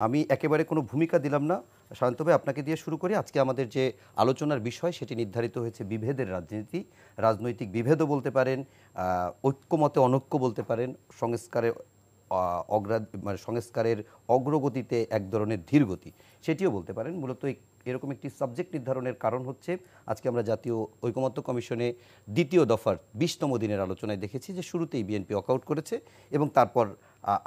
আমি একেবারে কোনো ভূমিকা দিলাম না। সায়ন্ত ভাই আপনাকে দিয়ে শুরু করি। আজকে আমাদের যে আলোচনার বিষয় সেটি নির্ধারিত হয়েছে বিভেদের রাজনীতি। রাজনৈতিক বিভেদও বলতে পারেন, ঐক্যমতে অনৈক্য বলতে পারেন, সংস্কারে আ মানে সংস্কারের অগ্রগতিতে এক ধরনের ধীরগতি সেটিও বলতে পারেন। মূলত এরকম একটি সাবজেক্ট নির্ধারণের কারণ হচ্ছে আজকে আমরা জাতীয় ঐকমত্য কমিশনে দ্বিতীয় দফার ২০তম দিনের আলোচনায় দেখেছি যে শুরুতেই বিএনপি ওয়াকআউট করেছে এবং তারপর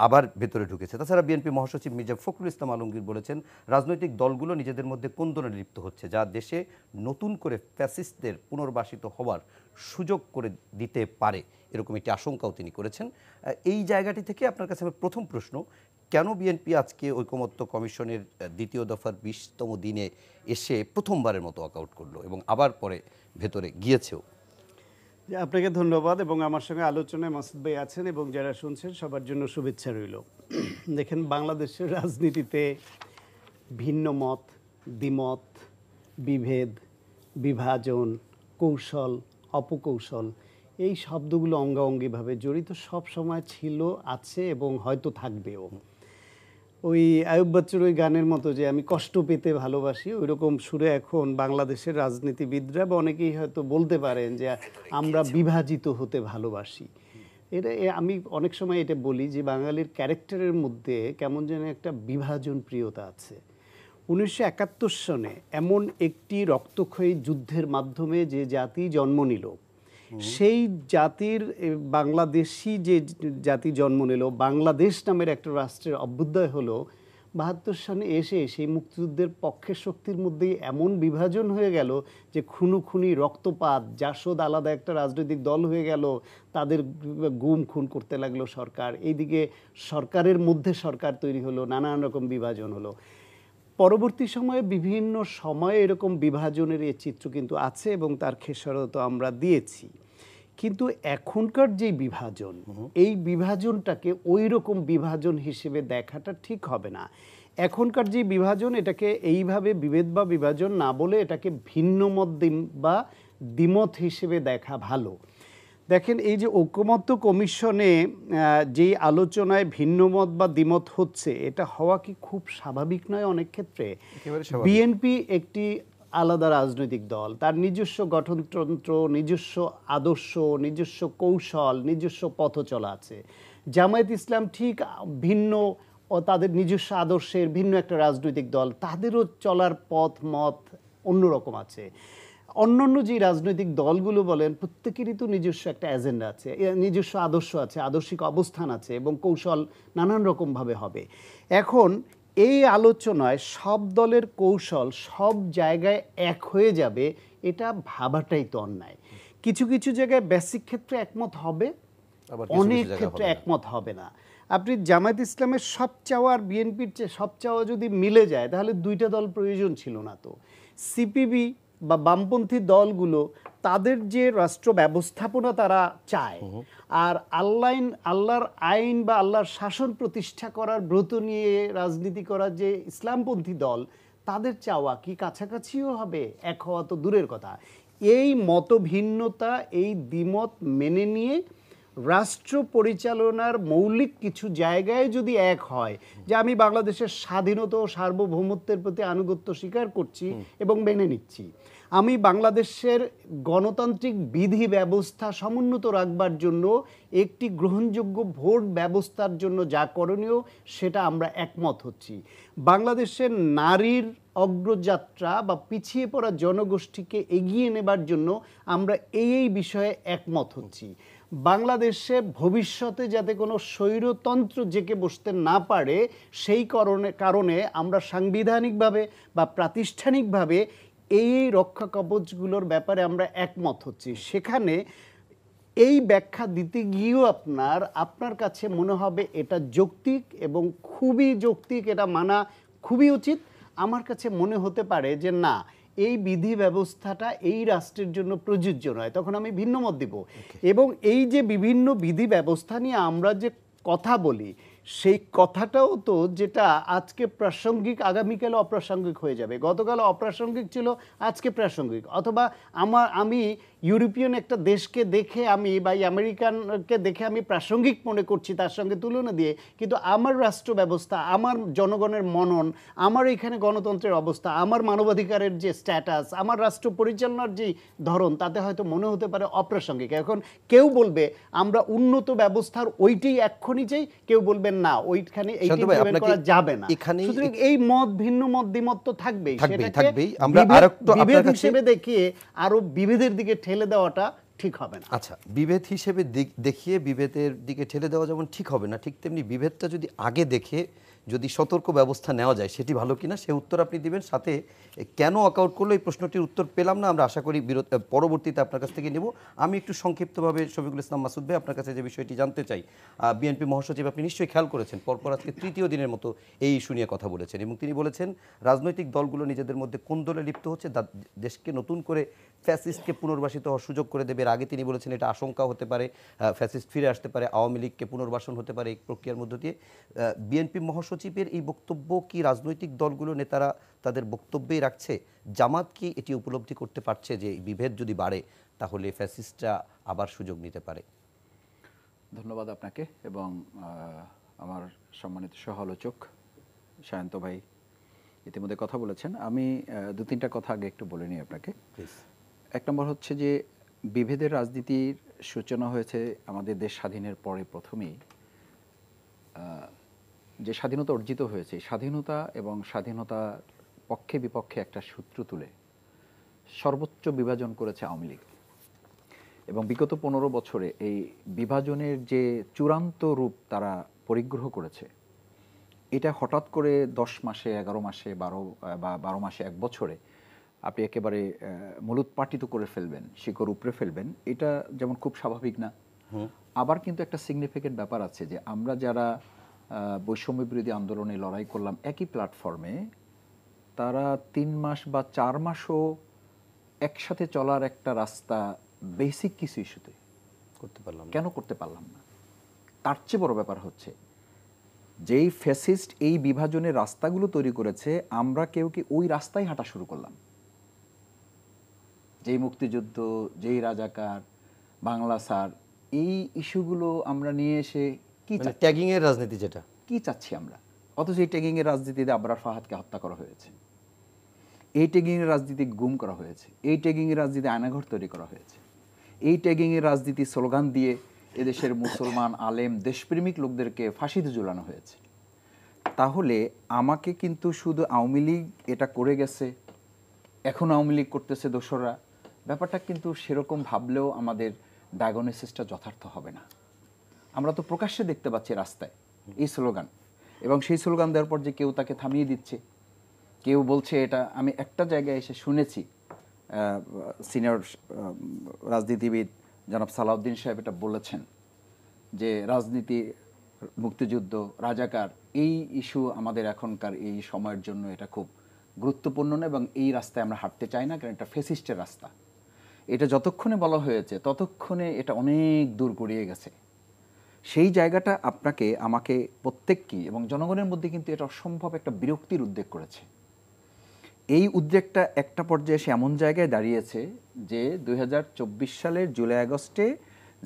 আবার ভেতরে ঢুকেছে। তাছাড়া বিএনপি মহাসচিব মির্জা ফখরুল ইসলাম আলমগীর বলেছেন রাজনৈতিক দলগুলো নিজেদের মধ্যে কোন্দলে লিপ্ত হচ্ছে, যা দেশে নতুন করে ফ্যাসিস্টদের পুনর্বাসিত হওয়ার সুযোগ করে দিতে পারে, এরকম একটি আশঙ্কাও তিনি করেছেন। এই জায়গাটি থেকে আপনার কাছে আমার প্রথম প্রশ্ন, কেন বিএনপি আজকে ঐকমত্য কমিশনের দ্বিতীয় দফার ২০তম দিনে এসে প্রথমবারের মতো ওয়াকআউট করলো এবং আবার পরে ভেতরে গিয়েছেও? আপনাকে ধন্যবাদ এবং আমার সঙ্গে আলোচনায় মাসুদ ভাই আছেন এবং যারা শুনছেন সবার জন্য শুভেচ্ছা রইল। দেখেন, বাংলাদেশের রাজনীতিতে ভিন্ন মত, দ্বিমত, বিভেদ, বিভাজন, কৌশল, অপকৌশল এই শব্দগুলো অঙ্গাঅঙ্গিভাবে জড়িত সব সময় ছিল, আছে এবং হয়তো থাকবেও। ওই আয়ুব বাচ্চুর ওই গানের মতো যে আমি কষ্ট পেতে ভালোবাসি, ওই রকম সুরে এখন বাংলাদেশের রাজনীতিবিদরা বা অনেকেই হয়তো বলতে পারেন যে আমরা বিভাজিত হতে ভালোবাসি। এটা আমি অনেক সময় এটা বলি যে বাঙালির ক্যারেক্টারের মধ্যে কেমন যেন একটা বিভাজন প্রিয়তা আছে। 1971 সনে এমন একটি রক্তক্ষয়ী যুদ্ধের মাধ্যমে যে জাতি জন্ম নিল, সেই জাতির বাংলাদেশি যে জাতি জন্ম নিল, বাংলাদেশ নামের একটা রাষ্ট্রের অভ্যুদয় হলো 72 সনে এসে সেই মুক্তিযুদ্ধের পক্ষের শক্তির মধ্যেই এমন বিভাজন হয়ে গেল যে খুনোখুনি, রক্তপাত, জাসদ আলাদা একটা রাজনৈতিক দল হয়ে গেল, তাদের গুম খুন করতে লাগলো সরকার, এইদিকে সরকারের মধ্যে সরকার তৈরি হলো, নানান রকম বিভাজন হলো। পরবর্তী সময়ে বিভিন্ন সময়ে এরকম বিভাজনের এই চিত্র কিন্তু আছে এবং তার খেসারত আমরা দিয়েছি। কিন্তু এখনকার যে বিভাজন, এই বিভাজনটাকে ওই রকম বিভাজন হিসেবে দেখাটা ঠিক হবে না। এখনকার যে বিভাজন, এটাকে এইভাবে বিভেদ বা বিভাজন না বলে এটাকে ভিন্ন মত বা দ্বিমত হিসেবে দেখা ভালো। দেখেন, এই যে ঐকমত্য কমিশনে যেই আলোচনায় ভিন্নমত বা দ্বিমত হচ্ছে, এটা হওয়া কি খুব স্বাভাবিক নয়? অনেক ক্ষেত্রে বিএনপি একটি আলাদা রাজনৈতিক দল, তার নিজস্ব গঠনতন্ত্র, নিজস্ব আদর্শ, নিজস্ব কৌশল, নিজস্ব পথ চলা আছে। জামায়াত ইসলাম ঠিক ভিন্ন, ও তাদের নিজস্ব আদর্শের ভিন্ন একটা রাজনৈতিক দল, তাদেরও চলার পথ মত অন্যরকম আছে। অন্যান্য যে রাজনৈতিক দলগুলো বলেন, প্রত্যেকেরই তো নিজস্ব একটা এজেন্ডা আছে, নিজস্ব আদর্শ আছে, আদর্শিক অবস্থান আছে এবং কৌশল নানান রকমভাবে হবে। এখন এই আলোচনায় সব দলের কৌশল সব জায়গায় এক হয়ে যাবে, এটা ভাবাটাই তো অন্যায়। কিছু কিছু জায়গায় বেসিক ক্ষেত্রে একমত হবে, অনেক ক্ষেত্রে একমত হবে না। আপনি জামায়াত ইসলামের সব চাওয়া আর বিএনপির সব চাওয়া যদি মিলে যায়, তাহলে দুইটা দল প্রয়োজন ছিল না। তো সিপিবি বা বামপন্থী দলগুলো তাদের যে রাষ্ট্র ব্যবস্থাপনা তারা চায়, আর আল্লাহর আইন বা আল্লাহর শাসন প্রতিষ্ঠা করার ব্রত নিয়ে রাজনীতি করার যে ইসলামপন্থী দল, তাদের চাওয়া কি কাছাকাছিও হবে? এক হওয়া তো দূরের কথা। এই মতভিন্নতা, এই দ্বিমত মেনে নিয়ে রাষ্ট্র পরিচালনার মৌলিক কিছু জায়গায় যদি এক হয়, যে আমি বাংলাদেশের স্বাধীনতা ও সার্বভৌমত্বের প্রতি আনুগত্য স্বীকার করছি এবং মেনে নিচ্ছি, আমি বাংলাদেশের গণতান্ত্রিক বিধি ব্যবস্থা সমুন্নত রাখবার জন্য একটি গ্রহণযোগ্য ভোট ব্যবস্থার জন্য যা করণীয় সেটা আমরা একমত হচ্ছি, বাংলাদেশের নারীর অগ্রযাত্রা বা পিছিয়ে পড়া জনগোষ্ঠীকে এগিয়ে নেবার জন্য আমরা এই বিষয়ে একমত হচ্ছি, বাংলাদেশে ভবিষ্যতে যাতে কোনো স্বৈরতন্ত্র জেঁকে বসতে না পারে সেই কারণে আমরা সাংবিধানিকভাবে বা প্রাতিষ্ঠানিকভাবে এই রক্ষা কবচগুলোর ব্যাপারে আমরা একমত হচ্ছি। সেখানে এই ব্যাখ্যা দিতে গিয়েও আপনার কাছে মনে হবে এটা যৌক্তিক এবং খুবই যৌক্তিক, এটা মানা খুবই উচিত। আমার কাছে মনে হতে পারে যে না, এই বিধি ব্যবস্থাটা এই রাষ্ট্রের জন্য প্রযোজ্য নয়, তখন আমি ভিন্ন মত দিব। এবং এই যে বিভিন্ন বিধি ব্যবস্থা নিয়ে আমরা যে কথা বলি, সেই কথাটাও তো যেটা আজকে প্রাসঙ্গিক আগামীকালে অপ্রাসঙ্গিক হয়ে যাবে, গতকাল অপ্রাসঙ্গিক ছিল আজকে প্রাসঙ্গিক, অথবা আমি ইউরোপিয়ান একটা দেশকে দেখে আমি বা আমেরিকানকে দেখে আমি প্রাসঙ্গিক মনে করছি তার সঙ্গে তুলনা দিয়ে, কিন্তু আমার রাষ্ট্র ব্যবস্থা, আমার জনগণের মনন, আমার এখানে গণতন্ত্রের অবস্থা, আমার মানবাধিকারের যে স্ট্যাটাস, আমার রাষ্ট্র পরিচালনার যে ধরন, তাতে হয়তো মনে হতে পারে অপ্রাসঙ্গিক। এখন কেউ বলবে আমরা উন্নত ব্যবস্থার ওইটাই এক্ষুনি চাই, কেউ বলবেন না ওইখানে এইটা শান্ত ভাই, implement আপনাকে করা যাবে না। এখানেই সুতরাং এই ভিন্ন মত দ্বিমত তো থাকবেই, সেটাকে থাকবেই। আমরা আরেকটু আপনার বিভেদ কাছে হিসেবে দেখিয়ে আরো বিভেদের দিকে ঠেলে দেওয়াটা ঠিক হবে না। আচ্ছা, বিভেদ হিসেবে দেখিয়ে বিভেদের দিকে ঠেলে দেওয়া যেমন ঠিক হবে না, ঠিক তেমনি বিভেদটা যদি আগে দেখে যদি সতর্ক ব্যবস্থা নেওয়া যায় সেটি ভালো কিনা সে উত্তর আপনি দিবেন। সাথে কেন ওয়াকআউট করলো এই প্রশ্নটির উত্তর পেলাম না, আমরা আশা করি পরবর্তীতে আপনার কাছ থেকে নেব। আমি একটু সংক্ষিপ্তভাবে শফিকুল ইসলাম মাসুদ ভাই আপনার কাছে যে বিষয়টি জানতে চাই, বিএনপি মহাসচিব আপনি নিশ্চয়ই খেয়াল করেছেন পরপর আজকে তৃতীয় দিনের মতো এই ইস্যু নিয়ে কথা বলেছেন এবং তিনি বলেছেন রাজনৈতিক দলগুলো নিজেদের মধ্যে কোন দলে লিপ্ত হচ্ছে, দেশকে নতুন করে ফ্যাসিস্টকে পুনর্বাসিত হওয়ার সুযোগ করে দেবে। এর আগে তিনি বলেছেন এটা আশঙ্কা হতে পারে, ফ্যাসিস্ট ফিরে আসতে পারে, আওয়ামী লীগকে পুনর্বাসন হতে পারে এই প্রক্রিয়ার মধ্য দিয়ে। বিএনপি মহাসচিবের এই বক্তব্য কি রাজনৈতিক দলগুলো নেতারা তাদের বক্তব্যেই রাখছে? জামাত কি এটি উপলব্ধি করতে পারছে যে বিভেদ যদি বাড়ে তাহলে ফ্যাসিস্টরা আবার সুযোগ নিতে পারে? ধন্যবাদ আপনাকে এবং আমার সম্মানিত সহ আলোচক সায়ন্ত ভাই ইতিমধ্যে কথা বলেছেন। আমি দু তিনটা কথা আগে একটু বলে নিই আপনাকে। এক নম্বর হচ্ছে যে বিভেদের রাজনীতির সূচনা হয়েছে আমাদের দেশ স্বাধীনের পরে প্রথমেই। যে স্বাধীনতা অর্জিত হয়েছে, স্বাধীনতা এবং স্বাধীনতার পক্ষে বিপক্ষে একটা সূত্র তুলে সর্বোচ্চ বিভাজন করেছে আওয়ামী লীগ এবং বিগত ১৫ বছরে এই বিভাজনের যে চূড়ান্ত রূপ তারা পরিগ্রহ করেছে, এটা হঠাৎ করে 10 মাসে, 11 মাসে, 12 মাসে, 1 বছরে আপনি একেবারে মূলোৎপাটিত করে ফেলবেন, শিকড় উপড়ে ফেলবেন, এটা যেমন খুব স্বাভাবিক না। আবার কিন্তু একটা সিগনিফিকেন্ট ব্যাপার আছে যে আমরা যারা বৈষম্য বিরোধী আন্দোলনে লড়াই করলাম একই প্ল্যাটফর্মে, তারা 3 মাস বা 4 মাসও একসাথে চলার একটা রাস্তা বেসিক কিছু ইস্যুতে করতে পারলাম কেন করতে পারলাম না? তার চেয়ে বড় ব্যাপার হচ্ছে যেই ফ্যাসিস্ট এই বিভাজনের রাস্তাগুলো তৈরি করেছে, আমরা কেউ কি ওই রাস্তায় হাঁটা শুরু করলাম? যেই মুক্তিযুদ্ধ, যেই রাজাকার, বাংলা স্যার, এই ইস্যুগুলো আমরা নিয়ে এসে কি ট্যাগিং এর রাজনীতি যেটা কি চাচ্ছি আমরা? অথচ এই ট্যাগিং এর রাজনীতিতে আবরার ফাহাদকে হত্যা করা হয়েছে, এই ট্যাগিং এর রাজনীতি গুম করা হয়েছে, এই ট্যাগিং এর রাজনীতি আয়নাঘর তৈরি করা হয়েছে, এই ট্যাগিং এর রাজনীতি স্লোগান দিয়ে এদেশের মুসলমান আলেম দেশপ্রেমিক লোকদেরকে ফাঁসিতে ঝুলানো হয়েছে। তাহলে আমাকে কিন্তু শুধু আওয়ামী লীগ এটা করে গেছে, এখন আওয়ামী লীগ করতেছে দোসররা, ব্যাপারটা কিন্তু সেরকম ভাবলেও আমাদের ডায়াগনোসিসটা যথার্থ হবে না। আমরা তো প্রকাশ্যে দেখতে পাচ্ছি রাস্তায় এই স্লোগান, এবং সেই স্লোগান দেওয়ার পর যে কেউ তাকে থামিয়ে দিচ্ছে, কেউ বলছে এটা। আমি একটা জায়গায় এসে শুনেছি সিনিয়র রাজনীতিবিদ জনাব সালাউদ্দিন সাহেব এটা বলেছেন যে রাজনীতি, মুক্তিযুদ্ধ, রাজাকার, এই ইস্যু আমাদের এখনকার এই সময়ের জন্য এটা খুব গুরুত্বপূর্ণ না এবং এই রাস্তায় আমরা হাঁটতে চাই না, কারণ এটা ফেসিস্টের রাস্তা। এটা যতক্ষণে বলা হয়েছে ততক্ষণে এটা অনেক দূর গড়িয়ে গেছে। সেই জায়গাটা আপনাকে, আমাকে, প্রত্যেককেই এবং জনগণের মধ্যে কিন্তু এটা অসম্ভব একটা বিরক্তির উদ্রেক করেছে। এই উদ্রেকটা একটা পর্যায়ে এসে এমন জায়গায় দাঁড়িয়েছে যে ২০২৪ সালের জুলাই আগস্টে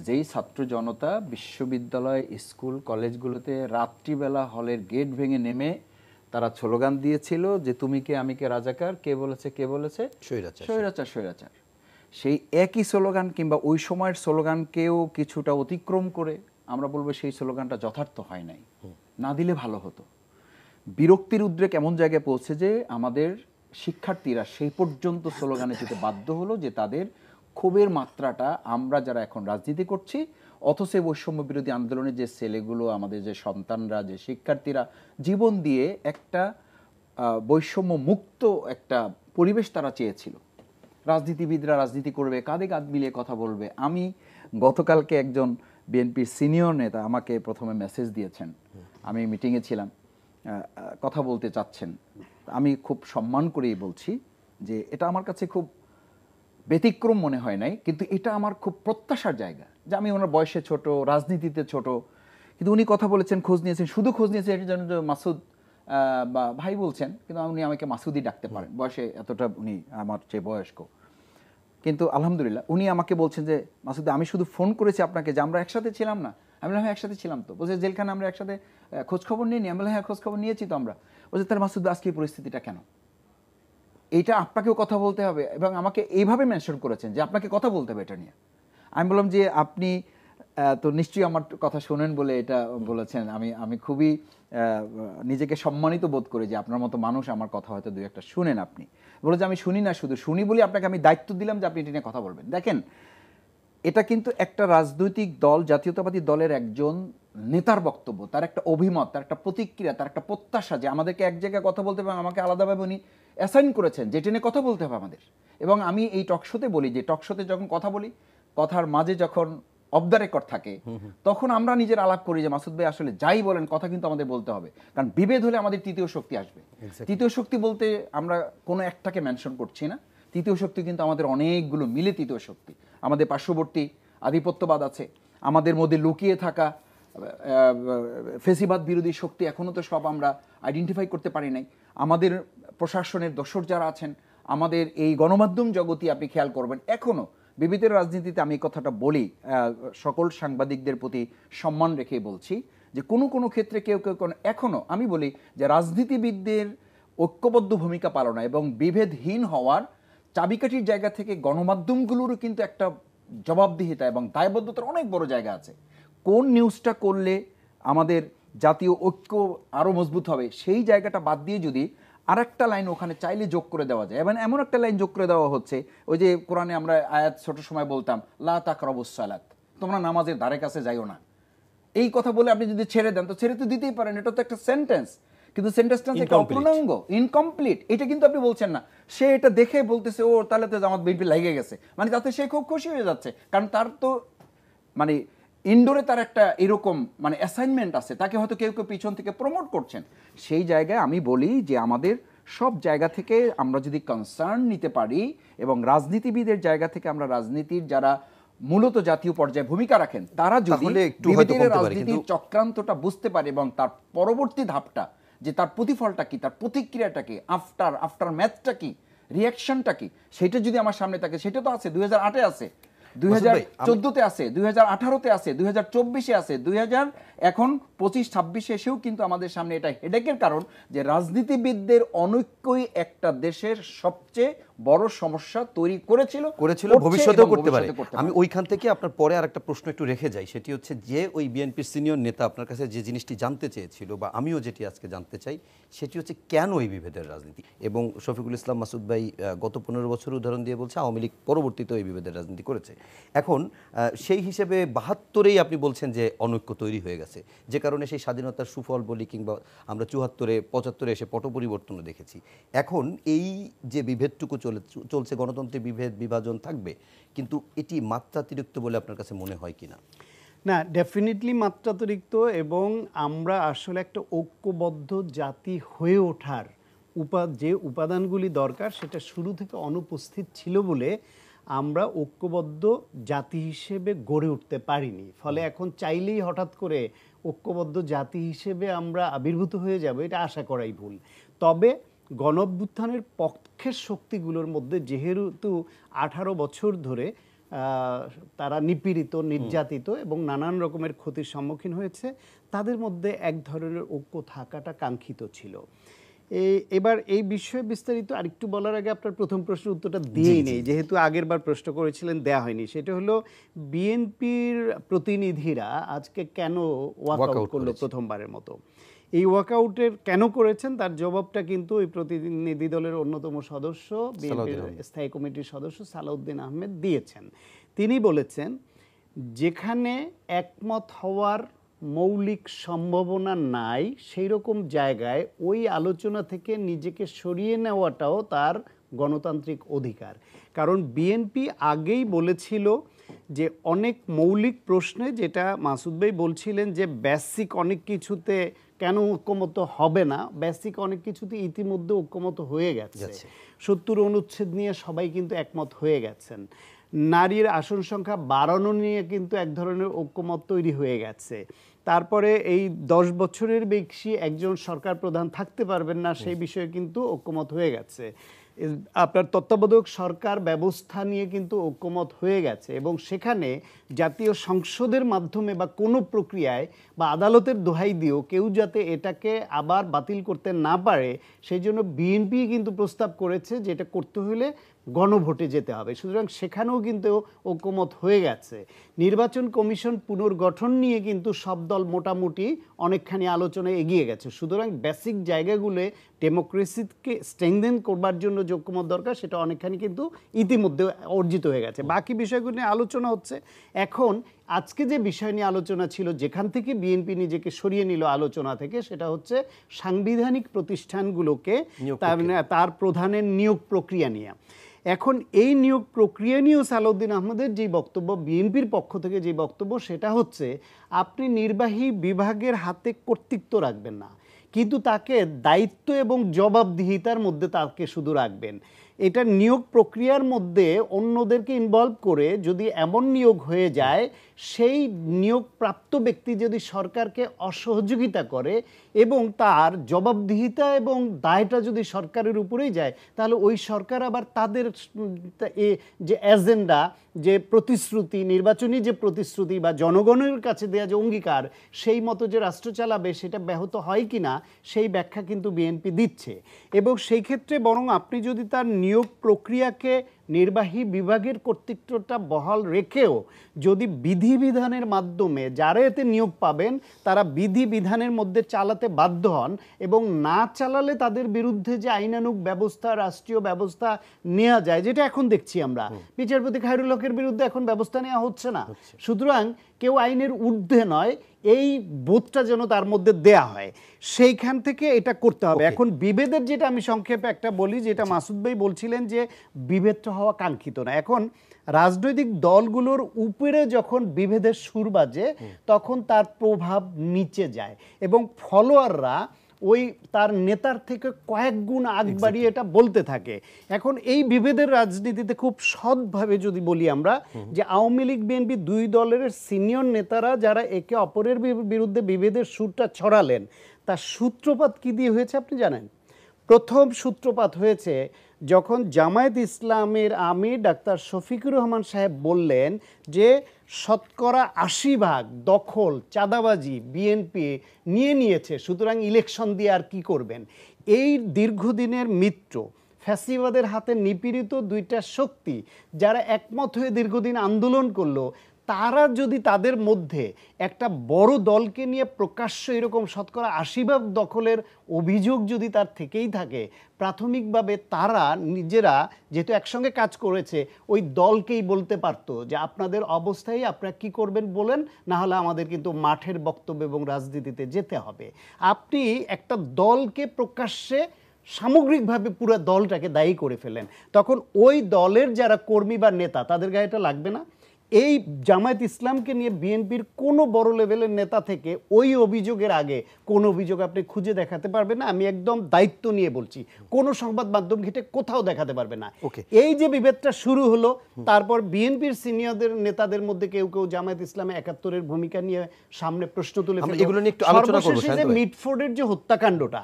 যেই ছাত্র জনতা বিশ্ববিদ্যালয়, স্কুল, কলেজগুলোতে রাত্রিবেলা হলের গেট ভেঙে নেমে তারা স্লোগান দিয়েছিল যে তুমি কে, আমি কে, রাজাকার, কে বলেছে, কে বলেছে, স্বৈরাচার, স্বৈরাচার, সেই একই স্লোগান কিংবা ওই সময়ের স্লোগানকেও কিছুটা অতিক্রম করে আমরা বলবো সেই স্লোগানটা যথার্থ হয় নাই, না দিলে ভালো হতো। বিরক্তির উদ্রেক এমন জায়গায় পৌঁছে যে আমাদের শিক্ষার্থীরা সেই পর্যন্ত স্লোগানে যেতে বাধ্য হলো যে তাদের ক্ষোভের মাত্রাটা, আমরা যারা এখন রাজনীতি করছি অথচ বৈষম্য বিরোধী আন্দোলনে যে ছেলেগুলো, আমাদের যে সন্তানরা, যে শিক্ষার্থীরা জীবন দিয়ে একটা বৈষম্য মুক্ত একটা পরিবেশ তারা চেয়েছিল, রাজনীতিবিদরা রাজনীতি করবে, কাঁধে কাঁধ মিলিয়ে কথা বলবে। আমি গতকালকে একজন বিএনপির সিনিয়র নেতা আমাকে প্রথমে মেসেজ দিয়েছেন, আমি মিটিংয়ে ছিলাম, কথা বলতে চাচ্ছেন। আমি খুব সম্মান করেই বলছি যে এটা আমার কাছে খুব ব্যতিক্রম মনে হয় নাই, কিন্তু এটা আমার খুব প্রত্যাশার জায়গা যে আমি ওনার বয়সে ছোট, রাজনীতিতে ছোট, কিন্তু উনি কথা বলেছেন, খোঁজ নিয়েছেন, শুধু খোঁজ নিয়েছেন এটার জন্য যে মাসুদ বা ভাই বলছেন, কিন্তু উনি আমাকে মাসুদই ডাকতে পারেন, বয়সে এতটা উনি আমার চেয়ে বয়স্ক। কিন্তু আলহামদুলিল্লাহ উনি আমাকে বলছেন যে মাসুদ আমি শুধু ফোন করেছি আপনাকে, যে আমরা একসাথে ছিলাম না। আমি বললাম হ্যাঁ একসাথে ছিলাম তো। বলছে জেলখানে আমরা একসাথে খোঁজখবর নিয়ে নি। আমি বললাম হ্যাঁ খোঁজখবর নিয়েছি তো আমরা। বলছে তাহলে মাসুদ আজকে এই পরিস্থিতিটা কেন? এইটা আপনাকেও কথা বলতে হবে, এবং আমাকে এইভাবে মেনশন করেছেন যে আপনাকে কথা বলতে হবে এটা নিয়ে। আমি বললাম যে আপনি তো নিশ্চয়ই আমার কথা শোনেন বলে এটা বলেছেন। আমি খুবই নিজেকে সম্মানিত বোধ করি যে আপনার মতো মানুষ আমার কথা হয়তো দুই একটা শুনেন আপনি। বলে যে আমি শুনি না, শুধু শুনি বলে আপনাকে আমি দায়িত্ব দিলাম যে আপনি এটা নিয়ে কথা বলবেন। দেখেন এটা কিন্তু একটা রাজনৈতিক দল, জাতীয়তাবাদী দলের একজন নেতার বক্তব্য, তার একটা অভিমত, তার একটা প্রতিক্রিয়া, তার একটা প্রত্যাশা যে আমাদেরকে এক জায়গায় কথা বলতে হবে, আমাকে আলাদাভাবে উনি অ্যাসাইন করেছেন যেটা নিয়ে কথা বলতে হবে আমাদের। এবং আমি এই টকশোতে বলি যে টকশোতে যখন কথা বলি, কথার মাঝে যখন অফ দ্য রেকর্ড থাকে, তখন আমরা নিজের আলাপ করি যে মাসুদ ভাই আসলে যাই বলেন কথা কিন্তু আমাদের বলতে হবে, কারণ বিভেদ হলে আমাদের তৃতীয় শক্তি আসবে। তৃতীয় শক্তি বলতে আমরা কোনো একটাকে মেনশন করছি না, তৃতীয় শক্তি কিন্তু আমাদের অনেকগুলো মিলে তৃতীয় শক্তি। আমাদের পার্শ্ববর্তী আধিপত্যবাদ আছে, আমাদের মধ্যে লুকিয়ে থাকা ফেসিবাদ বিরোধী শক্তি এখনও তো সব আমরা আইডেন্টিফাই করতে পারি নাই, আমাদের প্রশাসনের দোসর যারা আছেন, আমাদের এই গণমাধ্যম জগতই আপনি খেয়াল করবেন এখনও বিবিধের রাজনীতিতে, আমি এই কথাটা বলি সকল সাংবাদিকদের প্রতি সম্মান রেখে বলছি যে কোনো কোনো ক্ষেত্রে কেউ কেউ এখনও আমি বলি যে রাজনীতিবিদদের ঐক্যবদ্ধ ভূমিকা পালন এবং বিভেদহীন হওয়ার চাবিকাঠির জায়গা থেকে গণমাধ্যমগুলোরও কিন্তু একটা জবাবদিহিতা এবং দায়বদ্ধতার অনেক বড় জায়গা আছে। কোন নিউজটা করলে আমাদের জাতীয় ঐক্য আরও মজবুত হবে সেই জায়গাটা বাদ দিয়ে যদি আরেকটা লাইন ওখানে চাইলে যোগ করে দেওয়া যায়, এবং এমন একটা লাইন যোগ করে দেওয়া হচ্ছে, ওই যে কোরআনে আমরা আয়াত ছোট সময় বলতাম লা তাকরাবুস সালাত, তোমরা নামাজের ধারে কাছে যাইও না, এই কথা বলে আপনি যদি ছেড়ে দেন, তো ছেড়ে তো দিতেই পারেন, এটা তো একটা সেন্টেন্স, কিন্তু সেন্টেন্সটা একটা অপূর্ণাঙ্গ, ইনকমপ্লিট, এটা কিন্তু আপনি বলছেন না। সে এটা দেখে বলতেছে ও তাহলে তো জামাত বিএনপি লেগে গেছে, মানে তাতে সে খুব খুশি হয়ে যাচ্ছে, কারণ তার তো মানে ইনডোরে তার একটা এরকম মানে অ্যাসাইনমেন্ট আছে, তাকে হয়তো কেউ কেউ পিছন থেকে প্রমোট করছেন। সেই জায়গায় আমি বলি যে আমাদের সব জায়গা থেকে আমরা যদি কনসার্ন নিতে পারি এবং রাজনীতিবিদের জায়গা থেকে আমরা রাজনীতির যারা মূলত জাতীয় পর্যায়ে ভূমিকা রাখেন তারা যদি বিবিধের রাজনীতির চক্রান্তটা বুঝতে পারে এবং তার পরবর্তী ধাপটা যে তার প্রতিফলটা কি, তার প্রতিক্রিয়াটা কি, আফটার ম্যাথটা কি, রিয়াকশনটা কি, সেটা যদি আমার সামনে থাকে, সেটা তো আছে 2008-এ আছে, 2014-তে আছে, 2018-তে আছে, 2024-এ আছে, এখন 25-26-এ এসেও কিন্তু আমাদের সামনে এটা হেডেকের কারণ যে রাজনীতিবিদদের অনৈক্যই একটা দেশের সবচেয়ে বড় সমস্যা তৈরি করেছিল, ভবিষ্যতেও করতে পারে। আমি ওইখান থেকে আপনার পরে আরেকটা প্রশ্ন একটু রেখে যাই, সেটি হচ্ছে যে ওই বিএনপির সিনিয়র নেতা আপনার কাছে যে জিনিসটি জানতে চেয়েছিল বা আমিও যেটি আজকে জানতে চাই সেটি হচ্ছে কেন এই বিভেদের রাজনীতি, এবং শফিকুল ইসলাম মাসুদ ভাই গত 15 বছর উদাহরণ দিয়ে বলছে আওয়ামী লীগ পরবর্তীতে এই বিভেদের রাজনীতি করেছে। এখন সেই হিসেবে 72-এই আপনি বলছেন যে অনৈক্য তৈরি হয়ে গেছে, যে কারণে সেই স্বাধীনতার সুফল বলি কিংবা আমরা 74-এ 75-এ এসে পট পরিবর্তনও দেখেছি। এখন এই যে বিভেদটুকু চলছে, গণতন্ত্রের বিভেদ বিভাজন থাকবে, কিন্তু এটি মাত্রাতিরিক্ত বলে আপনার কাছে মনে হয় কিনা? না, ডেফিনেটলি মাত্রাতিরিক্ত, এবং আমরা আসলে একটা ঐক্যবদ্ধ জাতি হয়ে ওঠার যে উপাদানগুলি দরকার সেটা শুরু থেকে অনুপস্থিত ছিল বলে আমরা ঐক্যবদ্ধ জাতি হিসেবে গড়ে উঠতে পারিনি। ফলে এখন চাইলেই হঠাৎ করে ঐক্যবদ্ধ জাতি হিসেবে আমরা আবির্ভূত হয়ে যাব এটা আশা করাই ভুল। তবে গণঅভ্যুত্থানের পক্ষের শক্তিগুলোর মধ্যে যেহেতু 18 বছর ধরে তারা নিপীড়িত, নির্যাতিত এবং নানান রকমের ক্ষতির সম্মুখীন হয়েছে, তাদের মধ্যে এক ধরনের ঐক্য থাকাটা কাঙ্ক্ষিত ছিল। এবার এই বিষয়ে বিস্তারিত আরেকটু বলার আগে আপনার প্রথম প্রশ্নের উত্তরটা দিয়েই নেই, যেহেতু আগের বার প্রশ্ন করেছিলেন দেয়া হয়নি। সেটা হলো বিএনপির প্রতিনিধিরা আজকে কেন ওয়াকআউট করলো প্রথমবারের মতো। এই ওয়াকআউটের কেন করেছেন তার জবাবটা কিন্তু ওই প্রতিনিধি দলের অন্যতম সদস্য, বিএনপির স্থায়ী কমিটির সদস্য সালাউদ্দিন আহমেদ দিয়েছেন। তিনি বলেছেন যেখানে একমত হওয়ার মৌলিক সম্ভাবনা নাই সেই রকম জায়গায় ওই আলোচনা থেকে নিজেকে সরিয়ে নেওয়াটাও তার গণতান্ত্রিক অধিকার। কারণ বিএনপি আগেই বলেছিল যে অনেক মৌলিক প্রশ্নে, যেটা মাসুদ ভাই বলছিলেন যে বেসিক অনেক কিছুতে কেন ঐক্যমত হবে না, বেসিক অনেক কিছুতে ইতিমধ্যে ঐক্যমত হয়ে গেছে। 70 অনুচ্ছেদ নিয়ে সবাই কিন্তু একমত হয়ে গেছেন। নারীর আসন সংখ্যা বাড়ানো নিয়ে কিন্তু এক ধরনের ঐক্যমত তৈরি হয়ে গেছে। তারপরে এই 10 বছরের বেশি একজন সরকার প্রধান থাকতে পারবেন না, সেই বিষয়ে কিন্তু ঐক্যমত হয়ে গেছে। আপনার তত্ত্বাবধায়ক সরকার ব্যবস্থা নিয়ে কিন্তু ঐক্যমত হয়ে গেছে, এবং সেখানে জাতীয় সংসদের মাধ্যমে বা কোনো প্রক্রিয়ায় বা আদালতের দোহাই দিয়েও কেউ যাতে এটাকে আবার বাতিল করতে না পারে, সেই জন্য বিএনপি কিন্তু প্রস্তাব করেছে যে এটা করতে হলে গণভোটে যেতে হবে। সুতরাং সেখানেও কিন্তু ঐক্যমত হয়ে গেছে। নির্বাচন কমিশন পুনর্গঠন নিয়ে কিন্তু সব দল মোটামুটি অনেকখানি আলোচনায় এগিয়ে গেছে। সুতরাং বেসিক জায়গাগুলো ডেমোক্রেসিকে স্ট্রেংথেন করবার জন্য যে ঐক্যমত দরকার, সেটা অনেকখানি কিন্তু ইতিমধ্যে অর্জিত হয়ে গেছে। বাকি বিষয়গুলো নিয়ে আলোচনা হচ্ছে। এখন আজকে যে বিষয় নিয়ে আলোচনা ছিল, যেখান থেকে বিএনপি নিজেকে সরিয়ে নিল আলোচনা থেকে, সেটা হচ্ছে সাংবিধানিক প্রতিষ্ঠানগুলোকে তার প্রধানের নিয়োগ প্রক্রিয়া নিয়ে। এখন এই নিয়োগ প্রক্রিয়া নিয়েও সালাউদ্দিন আহমেদের যে বক্তব্য, বিএনপির পক্ষ থেকে যে বক্তব্য, সেটা হচ্ছে আপনি নির্বাহী বিভাগের হাতে কর্তৃত্ব রাখবেন না, কিন্তু তাকে দায়িত্ব এবং জবাবদিহিতার মধ্যে তাকে শুধু রাখবেন। এটা নিয়োগ প্রক্রিয়ার মধ্যে অন্যদেরকে ইনভলভ করে যদি এমন নিয়োগ হয়ে যায়, সেই নিয়োগপ্রাপ্ত ব্যক্তি যদি সরকারকে অসহযোগিতা করে এবং তার জবাবদিহিতা এবং দায়টা যদি সরকারের উপরেই যায়, তাহলে ওই সরকার আবার তাদের যে এজেন্ডা, যে প্রতিশ্রুতি, নির্বাচনী যে প্রতিশ্রুতি বা জনগণের কাছে দেওয়া যে অঙ্গীকার, সেই মতো যে রাষ্ট্র চালাবে, সেটা ব্যাহত হয় কি না, সেই ব্যাখ্যা কিন্তু বিএনপি দিচ্ছে। এবং সেই ক্ষেত্রে বরং আপনি যদি তার নিয়োগ প্রক্রিয়াকে নির্বাহী বিভাগের কর্তৃত্বটা বহাল রেখেও যদি বিধিবিধানের মাধ্যমে যারা এতে নিয়োগ পাবেন তারা বিধিবিধানের মধ্যে চালাতে বাধ্য হন, এবং না চালালে তাদের বিরুদ্ধে যে আইনানুগ ব্যবস্থা, রাষ্ট্রীয় ব্যবস্থা নেওয়া যায়, যেটা এখন দেখছি আমরা, বিচারপতি খায়রুল হকের বিরুদ্ধে এখন ব্যবস্থা নেওয়া হচ্ছে না। সুতরাং কেউ আইনের ঊর্ধ্বে নয়, এই বোধটা যেন তার মধ্যে দেয়া হয়, সেইখান থেকে এটা করতে হবে। এখন বিভেদের যেটা আমি সংক্ষেপে একটা বলি, যেটা মাসুদ ভাই বলছিলেন যে বিভেদটা হওয়া কাঙ্ক্ষিত না। এখন রাজনৈতিক দলগুলোর উপরে যখন বিভেদের সুর বাজে, তখন তার প্রভাব নিচে যায় এবং ফলোয়াররা ওই তার নেতার থেকে কয়েক গুণ আগ বাড়িয়ে এটা বলতে থাকে। এখন এই বিভেদের রাজনীতিতে খুব সৎভাবে যদি বলি আমরা, যে আওয়ামী লীগ বিএনপি দুই দলের সিনিয়র নেতারা যারা একে অপরের বিরুদ্ধে বিভেদের সুরটা ছড়ালেন, তার সূত্রপাত কি দিয়ে হয়েছে আপনি জানেন? প্রথম সূত্রপাত হয়েছে যখন জামায়াত ইসলামের আমির ডাক্তার শফিকুর রহমান সাহেব বললেন যে 80% দখল, চাঁদাবাজি বিএনপি নিয়েছে, সুতরাং ইলেকশন দিয়ে আর কি করবেন। এই দীর্ঘদিনের মিত্র, ফ্যাসিবাদের হাতে নিপীড়িত দুইটা শক্তি যারা একমত হয়ে দীর্ঘদিন আন্দোলন করলো, তারা যদি তাদের মধ্যে একটা বড় দলকে নিয়ে প্রকাশ্য এরকম 80% দখলের অভিযোগ যদি তার থেকেই থাকে, প্রাথমিকভাবে তারা নিজেরা যেহেতু একসঙ্গে কাজ করেছে, ওই দলকেই বলতে পারতো যে আপনাদের অবস্থায় আপনারা কি করবেন বলেন, না হলে আমাদের কিন্তু মাঠের বক্তব্য এবং রাজনীতিতে যেতে হবে। আপনি একটা দলকে প্রকাশ্যে সামগ্রিকভাবে পুরো দলটাকে দায়ী করে ফেলেন, তখন ওই দলের যারা কর্মী বা নেতা, তাদের গায়ে এটা লাগবে না। এই জামায়াত ইসলামকে নিয়ে বিএনপির কোনো বড় লেভেলের নেতা থেকে ওই অভিযোগের আগে কোনো অভিযোগ আপনি খুঁজে দেখাতে পারবেন না। আমি একদম দায়িত্ব নিয়ে বলছি, কোনো সংবাদ মাধ্যম ঘেটে কোথাও দেখাতে পারবে না। এই যে বিভেদটা শুরু হলো, তারপর বিএনপির সিনিয়রদের নেতাদের মধ্যে কেউ কেউ জামায়াত ইসলামে 71-এর ভূমিকা নিয়ে সামনে প্রশ্ন তুলে সর্বশেষে যে মিটফোর্ডের যে হত্যাকাণ্ডটা,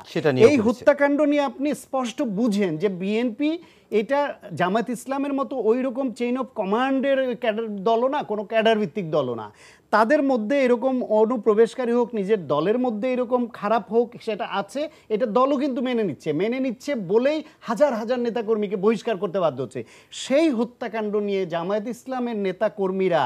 এই হত্যাকাণ্ড নিয়ে আপনি স্পষ্ট বুঝেন যে বিএনপি এটা জামায়াত ইসলামের মতো ওই রকম চেইন অফ কমান্ডের ক্যাডার দলও না, কোনো ক্যাডার ভিত্তিক দলও না। তাদের মধ্যে এরকম অনুপ্রবেশকারী হোক, নিজের দলের মধ্যে এরকম খারাপ হোক, সেটা আছে, এটা দলও কিন্তু মেনে নিচ্ছে বলেই হাজার হাজার নেতাকর্মীকে বহিষ্কার করতে বাধ্য হচ্ছে। সেই হত্যাকাণ্ড নিয়ে জামায়াত ইসলামের নেতাকর্মীরা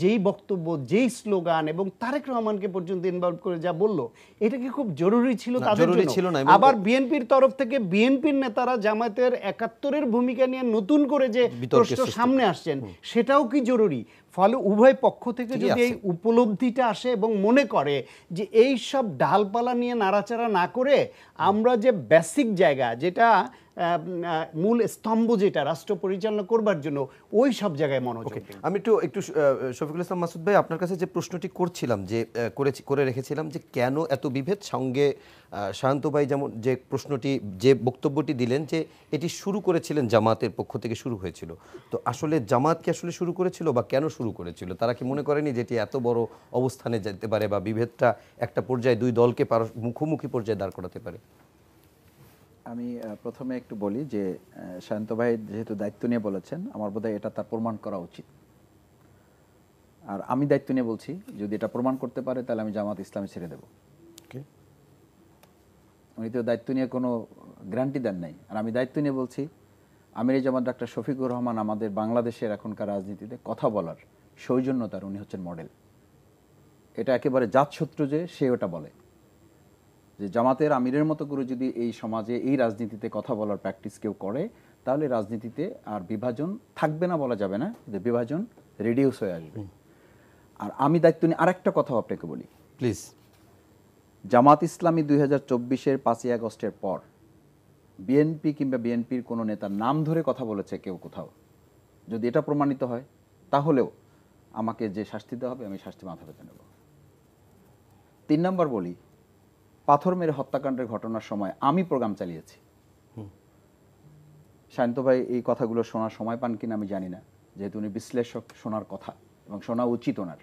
যেই বক্তব্য, যেই স্লোগান এবং তারেক রহমানকে পর্যন্ত ইনভলভ করে যা বললো, এটা কি খুব জরুরি ছিল তাদের জন্য? আবার বিএনপির তরফ থেকে বিএনপির নেতারা জামায়াতের 71-এর ভূমিকা নিয়ে নতুন করে যে প্রশ্ন সামনে আসছেন, সেটাও কি জরুরি? ফলে উভয় পক্ষ থেকে যদি এই উপলব্ধিটা আসে এবং মনে করে যে এই সব ডালপালা নিয়ে নাড়াচাড়া না করে আমরা যে বেসিক জায়গা, যেটা মূল স্তম্ভ যেটা রাষ্ট্র পরিচালনা করবার জন্য ওই সব জায়গায় মনোযোগ দিন। আমি একটু শফিকুল ইসলাম মাসুদ ভাই আপনার কাছে যে প্রশ্নটি করছিলাম যে করে রেখেছিলাম যে কেন এত বিভেদ, সঙ্গে শান্ত ভাই যেমন যে প্রশ্নটি যে বক্তব্যটি দিলেন যে এটি শুরু করেছিলেন জামাতের পক্ষ থেকে শুরু হয়েছিল, তো আসলে জামাত কি আসলে শুরু করেছিল বা কেন শুরু করেছিল? তারা কি মনে করেনি যেটি এত বড় অবস্থানে যেতে পারে বা বিভেদটা একটা পর্যায়ে দুই দলকে মুখোমুখি পর্যায়ে দাঁড় করাতে পারে? আমি প্রথমে একটু বলি যে শান্ত ভাই যেহেতু দায়িত্ব নিয়ে বলেছেন, আমার বোধহয় এটা তার প্রমাণ করা উচিত। আর আমি দায়িত্ব নিয়ে বলছি, যদি এটা প্রমাণ করতে পারে তাহলে আমি জামাত ইসলামী ছেড়ে দেব। উনি তো দায়িত্ব নিয়ে কোনো গ্যারান্টি দেন নাই। আর আমি দায়িত্ব নিয়ে বলছি, আমির জামাত ডাক্তার শফিকুর রহমান আমাদের বাংলাদেশের এখনকার রাজনীতিতে কথা বলার সৌজন্যতার উনি হচ্ছেন মডেল। এটা একেবারে জাতশত্রু যে সে ওটা বলে যে জামাতের আমিরের মতো করে যদি এই সমাজে এই রাজনীতিতে কথা বলার প্র্যাকটিস কেউ করে, তাহলে রাজনীতিতে আর বিভাজন থাকবে না বলা যাবে না, যে বিভাজন রিডিউস হয়ে আসবে। আর আমি দায়িত্ব নিয়ে আরেকটা কথা আপনাকে বলি প্লিজ। জামাত ইসলামী 2024-এর 5ই আগস্টের পর বিএনপি কিংবা বিএনপির কোনো নেতার নাম ধরে কথা বলেছে কেউ কোথাও, যদি এটা প্রমাণিত হয় তাহলেও আমাকে যে শাস্তি দেওয়া হবে আমি শাস্তি মাথা পেতে নেব। 3 নম্বর বলি, পাথর মেরে হত্যাকাণ্ডের ঘটনার সময় আমি প্রোগ্রাম চালিয়েছি। শান্ত ভাই এই কথাগুলো শোনার সময় পান কিনা আমি জানি না, যেহেতু উনি বিশ্লেষক, শোনার কথা এবং শোনা উচিত ওনার।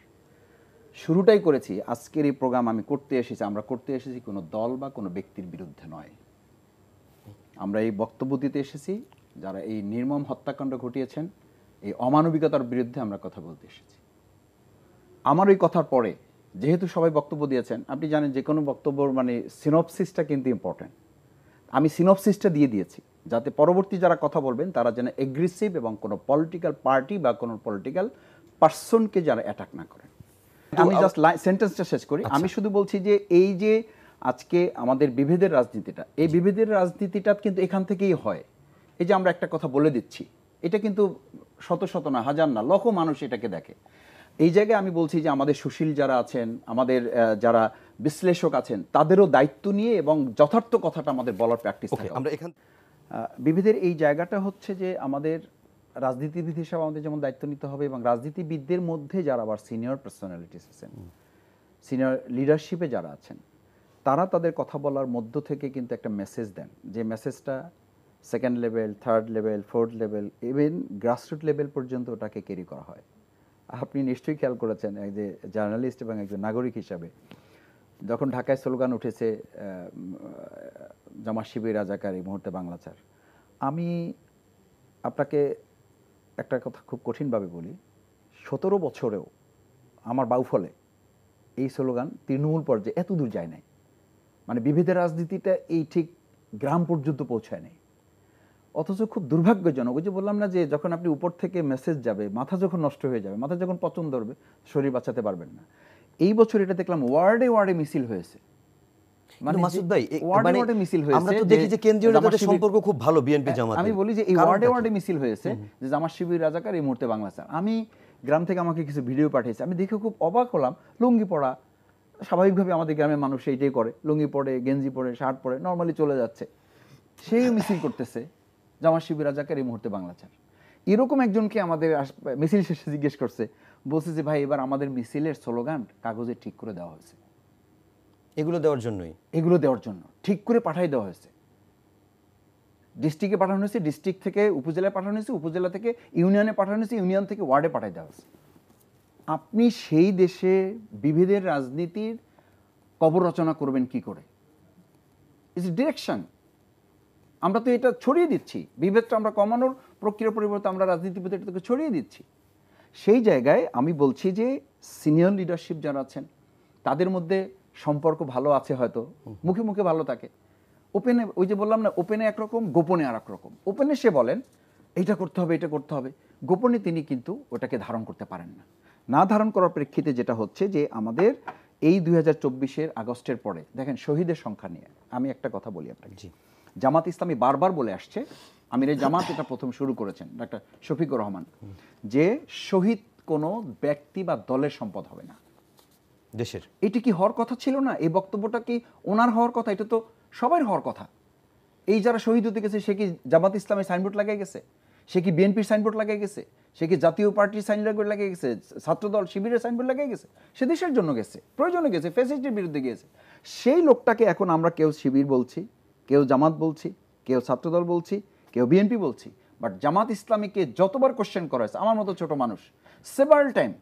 শুরুটাই করেছি, আজকের এই প্রোগ্রাম আমরা করতে এসেছি কোনো দল বা কোনো ব্যক্তির বিরুদ্ধে নয়। আমরা এই বক্তব্য দিতে এসেছি যারা এই নির্মম হত্যাকাণ্ড ঘটিয়েছেন, এই অমানবিকতার বিরুদ্ধে আমরা কথা বলতে এসেছি। আমার ওই কথার পরে যেহেতু সবাই বক্তব্য দিয়েছেন, আপনি জানেন যে কোনো বক্তব্য মানে সিনপসিসটা কিন্তু ইম্পর্টেন্ট। আমি সিনপসিসটা দিয়ে দিয়েছি যাতে পরবর্তী যারা কথা বলবেন তারা যেন এগ্রেসিভ এবং কোনো পলিটিক্যাল পার্টি বা কোনো পলিটিক্যাল পার্সনকে যারা অ্যাটাক না করেন। আমি জাস্ট সেন্টেন্সটা শেষ করি। আমি শুধু বলছি যে এই যে আজকে আমাদের বিভেদের রাজনীতিটা, এই বিভেদের রাজনীতিটা কিন্তু এখান থেকেই হয়। এই যে আমরা একটা কথা বলে দিচ্ছি, এটা কিন্তু শত শত না, হাজার না, লক্ষ মানুষ এটাকে দেখে। এই জায়গায় আমি বলছি যে আমাদের সুশীল যারা আছেন, আমাদের যারা বিশ্লেষক আছেন, তাদেরও দায়িত্ব নিয়ে এবং যথার্থ কথাটা আমাদের বলার প্র্যাকটিস থাকে। আমরা এখান বিভেদের এই জায়গাটা হচ্ছে যে আমাদের রাজনীতিবিদ হিসাবে আমাদের যেমন দায়িত্ব নিতে হবে, এবং রাজনীতিবিদদের মধ্যে যারা আবার সিনিয়র পার্সোনালিটিস আছেন, সিনিয়র লিডারশিপে যারা আছেন, তারা তাদের কথা বলার মধ্য থেকে কিন্তু একটা মেসেজ দেন, যে মেসেজটা second level, third level, fourth level, even grassroot level পর্যন্ত ওটাকে ক্যারি করা হয়। আপনি নিশ্চয়ই খেয়াল করেছেন যে জার্নালিস্ট এবং একজন নাগরিক হিসাবে যখন ঢাকায় স্লোগান উঠেছে জামাত শিবির রাজাকার, এই মুহূর্তে বাংলা ছাড়, আমি আপনাকে একটা কথা খুব কঠিনভাবে বলি, 17 বছরেও আমার বাউফলে এই স্লোগান তৃণমূল পর্যায়ে এত দূর যায় নাই। মানে বিভেদের রাজনীতিটা এই ঠিক গ্রাম পর্যন্ত পৌঁছায় নাই। অথচ খুব দুর্ভাগ্যজনক, ওই যে বললাম না যে যখন আপনি উপর থেকে মেসেজ যাবে, মাথা যখন নষ্ট হয়ে যাবে, মাথা যখন পচন ধরবে, শরীর বাঁচাতে পারবেন না। এই বছর এটা দেখলাম ওয়ার্ডে ওয়ার্ডে মিছিল হয়েছে। মানে মাসুদ ভাই, ওয়ার্ডে ওয়ার্ডে মিছিল হয়েছে। আমরা তো দেখি যে কেন্দ্রীয় নেতাদের সম্পর্ক খুব ভালো বিএনপি জামাত। আমি বলি যে এই ওয়ার্ডে ওয়ার্ডে মিছিল হয়েছে যে জামাত শিবির রাজাকার, এই মুহূর্তে বাংলা ছাড়। আমি গ্রাম থেকে আমাকে কিছু ভিডিও পাঠিয়েছে, আমি দেখে খুব অবাক হলাম। লুঙ্গি পরা, স্বাভাবিকভাবে আমাদের গ্রামের মানুষ এইটাই করে, লুঙ্গি পরে, গেঞ্জি পরে, শার্ট পরে নর্মালি চলে যাচ্ছে, সেই মিছিল করতেছে জামাত শিবির রাজাকার, এই মুহূর্তে বাংলা ছাড়। এরকম একজনকে আমাদের মিছিল শেষে জিজ্ঞেস করছে, বলছে যে ভাই এবার আমাদের মিছিলের স্লোগান কাগজে ঠিক করে দেওয়া হয়েছে। এগুলো দেওয়ার জন্যই, এগুলো দেওয়ার জন্য ঠিক করে পাঠাই দেওয়া হয়েছে। ডিস্ট্রিক্টে পাঠানো হয়েছে, ডিস্ট্রিক্ট থেকে উপজেলায় পাঠানো হয়েছে, উপজেলা থেকে ইউনিয়নে পাঠানো হয়েছে, ইউনিয়ন থেকে ওয়ার্ডে পাঠাই দেওয়া হয়েছে। আপনি সেই দেশে বিভেদের রাজনীতির কবর রচনা করবেন কি করে? It's direction. আমরা তো এটা ছড়িয়ে দিচ্ছি, বিভেদটা আমরা কমানোর প্রক্রিয়ার পরিবর্তে আমরা রাজনীতিবিদের এটাকে ছড়িয়ে দিচ্ছি। সেই জায়গায় আমি বলছি যে সিনিয়র লিডারশিপ যারা আছেন তাদের মধ্যে সম্পর্ক ভালো আছে, হয়তো মুখে মুখে ভালো থাকে, ওপেনে ওই যে বললাম না, ওপেনে একরকম, গোপনে আর এক রকম। ওপেনে সে বলেন এইটা করতে হবে, এটা করতে হবে, গোপনে তিনি কিন্তু ওটাকে ধারণ করতে পারেন না। না ধারণ করার প্রেক্ষিতে যেটা হচ্ছে যে আমাদের এই 2024-এর আগস্টের পরে দেখেন শহীদের সংখ্যা নিয়ে আমি একটা কথা বলি আপনাকে। জামাত ইসলামী বারবার বলে আসছে, আমির জামাত এটা প্রথম শুরু করেছেন ডাক্তার শফিকুর রহমান, যে শহীদ কোনো ব্যক্তি বা দলের সম্পদ হবে না, দেশের। এটি কি হওয়ার কথা ছিল না? এই বক্তব্যটা কি ওনার হওয়ার কথা? এটা তো সবার হওয়ার কথা। এই যারা শহীদ হতে গেছে সে কি জামাত ইসলামের সাইনবোর্ড লাগিয়ে গেছে, সে কি বিএনপির সাইনবোর্ড লাগিয়ে গেছে, সে কি জাতীয় পার্টির সাইনবোর্ড লাগিয়ে গেছে, ছাত্রদল শিবিরের সাইনবোর্ড লাগিয়ে গেছে? সে দেশের জন্য গেছে, প্রয়োজনে গেছে, ফ্যাসিস্টের বিরুদ্ধে গিয়েছে। সেই লোকটাকে এখন আমরা কেউ শিবির বলছি, কেউ জামাত বলছি, কেউ ছাত্রদল বলছি, কেউ বিএনপি বলছি, বাট জামাত ইসলামীকে যতবার কোশ্চেন করা হয়েছে, আমার মতো ছোট মানুষ সেভারাল টাইম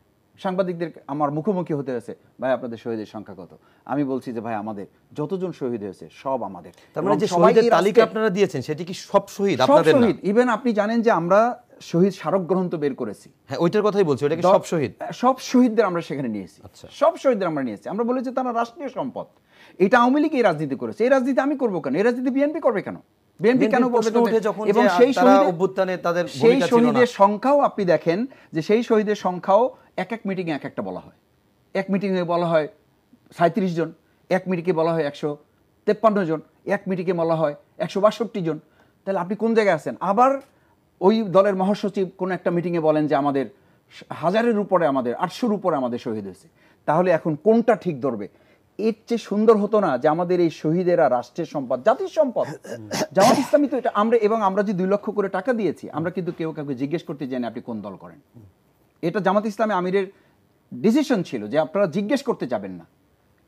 সাংবাদিকদের আমার মুখোমুখি হতে হয়েছে, ভাই আপনাদের শহীদের সংখ্যা কত? আমি বলছি যে ভাই আমাদের যতজন শহীদ হয়েছে সব আমাদের। তার মানে যে শহীদের তালিকা আপনারা দিয়েছেন সেটি কি সব শহীদ আপনাদের না? শহীদ। ইভেন আপনি জানেন যে আমরা শহীদ স্মারক গ্রন্থ বের করেছি। হ্যাঁ, ওইটার কথাই বলছি, ওটা কি সব শহীদ? সব শহীদদের আমরা সেখানে নিয়েছি। আচ্ছা। সব শহীদদের আমরা নিয়েছি। আমরা বলেছি তারা রাষ্ট্রীয় সম্পদ। এটা আওয়ামী লীগ এই রাজনীতি করেছে, এই রাজনীতি আমি করবো কেন? এই রাজনীতি বিএনপি করবে কেন? বিএনপি কেন করবে? এবং সেই অভ্যুত্থানে তাদের সেই শহীদের সংখ্যাও আপনি দেখেন যে সেই শহীদের সংখ্যাও এক এক মিটিং এ এক একটা বলা হয়। এক মিটিংয়ে বলা হয় 37 জন, এক মিটিংয়ে বলা হয় 153 জন, এক মিটিংয়ে বলা হয় 162 জন। তাহলে আপনি কোন জায়গায় আছেন? আবার ওই দলের মহাসচিব কোন একটা মিটিংয়ে বলেন যে আমাদের 1000-এর উপরে, আমাদের 800-র উপরে আমাদের শহীদ হয়েছে। তাহলে এখন কোনটা ঠিক ধরবে? এর চেয়ে সুন্দর হতো না যে আমাদের এই শহীদেরা রাষ্ট্রের সম্পদ, জাতির সম্পদ। জামাত ইসলামী তো এটা আমরা যে 2 লক্ষ করে টাকা দিয়েছি, আমরা কিন্তু কেউ কাউকে জিজ্ঞেস করতে জানি আপনি কোন দল করেন। এটা জামাত ইসলামী আমিরের ডিসিশন ছিল যে আপনারা জিজ্ঞেস করতে যাবেন না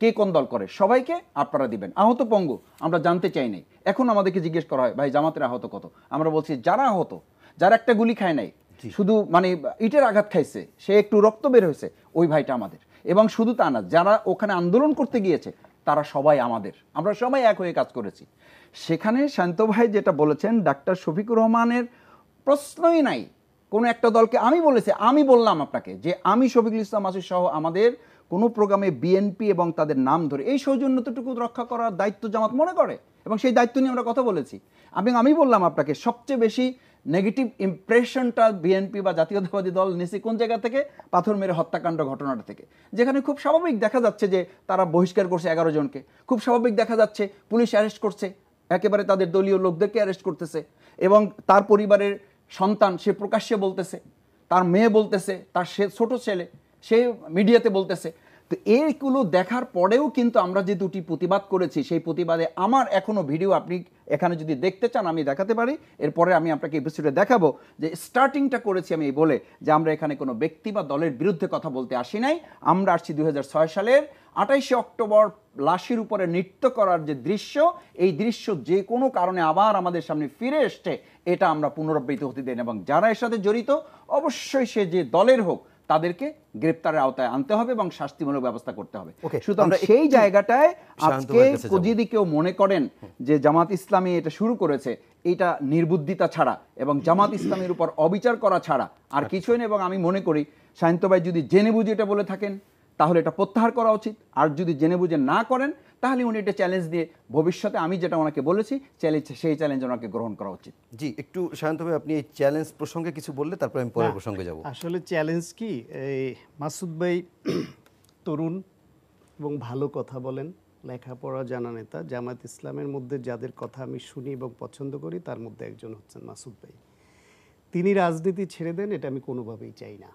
কে কোন দল করে, সবাইকে আপনারা দিবেন। আহত পঙ্গু আমরা জানতে চাই নাই, এখন আমাদেরকে জিজ্ঞেস করা হয় ভাই জামাতের আহত কত? আমরা বলছি যারা আহত, যারা একটা গুলি খায় নাই, শুধু মানে ইটের আঘাত খাইছে, সে একটু রক্ত বের হয়েছে, ওই ভাইটা আমাদের। এবং শুধু তা না, যারা ওখানে আন্দোলন করতে গিয়েছে তারা সবাই আমাদের, আমরা সবাই এক হয়ে কাজ করেছি। সেখানে শান্ত ভাই যেটা বলেছেন, ডাক্তার শফিকুর রহমানের প্রশ্নই নাই কোনো একটা দলকে। আমি বললাম আপনাকে যে আমি শফিকুল ইসলাম মাসুদ সহ আমাদের কোনো প্রোগ্রামে বিএনপি এবং তাদের নাম ধরে এই সৌজন্যতাটুকু রক্ষা করার দায়িত্ব জামাত মনে করে, এবং সেই দায়িত্ব নিয়ে আমরা কথা বলেছি। আমি বললাম আপনাকে সবচেয়ে বেশি নেগেটিভ ইমপ্রেশনটা বিএনপি বা জাতীয়তাবাদী দল নিয়েছে কোন জায়গা থেকে? পাথর মেরে হত্যাকাণ্ড ঘটনাটা থেকে, যেখানে খুব স্বাভাবিক দেখা যাচ্ছে যে তারা বহিষ্কার করছে 11 জনকে, খুব স্বাভাবিক দেখা যাচ্ছে পুলিশ অ্যারেস্ট করছে, একেবারে তাদের দলীয় লোকদেরকে অ্যারেস্ট করতেছে, এবং তার পরিবারের সন্তান সে প্রকাশ্যে বলতেছে, তার মেয়ে বলতেছে, তার সে ছোট ছেলে সে মিডিয়াতে বলতেছে। তো এইগুলো দেখার পরেও কিন্তু আমরা যে 2টি প্রতিবাদ করেছি, সেই প্রতিবাদে আমার এখনো ভিডিও আপনি এখানে যদি দেখতে চান আমি দেখাতে পারি, এরপরে আমি আপনাকে এপিসোডে দেখাবো যে স্টার্টিংটা করেছি আমি বলে যে আমরা এখানে কোনো ব্যক্তি বা দলের বিরুদ্ধে কথা বলতে আসি নাই। আমরা আসছি 2006 সালের 28শে অক্টোবর লাশের উপরে নৃত্য করার যে দৃশ্য, এই দৃশ্য যে কোনো কারণে আবার আমাদের সামনে ফিরে এসছে, এটা আমরা পুনরাবৃত্তি হতে দেন, এবং যারা এর সাথে জড়িত অবশ্যই সে যে দলের হোক তাদেরকে গ্রেপ্তারের আওতায় আনতে হবে এবং শাস্তিমূলক ব্যবস্থা করতে হবে। সুতরাং সেই জায়গাটায় আজকে যদি কেউ মনে করেন যে জামাত ইসলামী এটা শুরু করেছে, এটা নির্বুদ্ধিতা ছাড়া এবং জামাত ইসলামের উপর অবিচার করা ছাড়া আর কিছুই নেই। এবং আমি মনে করি শান্ত ভাই যদি জেনে বুঝে এটা বলে থাকেন তাহলে এটা প্রত্যাহার করা উচিত, আর যদি জেনে বুঝে না করেন তাহলে উনি এটা চ্যালেঞ্জ দিয়ে ভবিষ্যতে আমি যেটা ওনাকে বলেছি সেই চ্যালেঞ্জ ওনাকে গ্রহণ করা উচিত। জি, একটু শান্ত ভাই আপনি এই চ্যালেঞ্জ প্রসঙ্গে কিছু বললে তারপর আমি পরের প্রসঙ্গে যাব। আসলে চ্যালেঞ্জ কি, এই মাসুদ ভাই তরুণ এবং ভালো কথা বলেন, লেখাপড়া জানা নেতা। জামায়াত ইসলামের মধ্যে যাদের কথা আমি শুনি এবং পছন্দ করি তার মধ্যে একজন হচ্ছেন মাসুদ ভাই। তিনি রাজনীতি ছেড়ে দেন, এটা আমি কোনোভাবেই চাই না,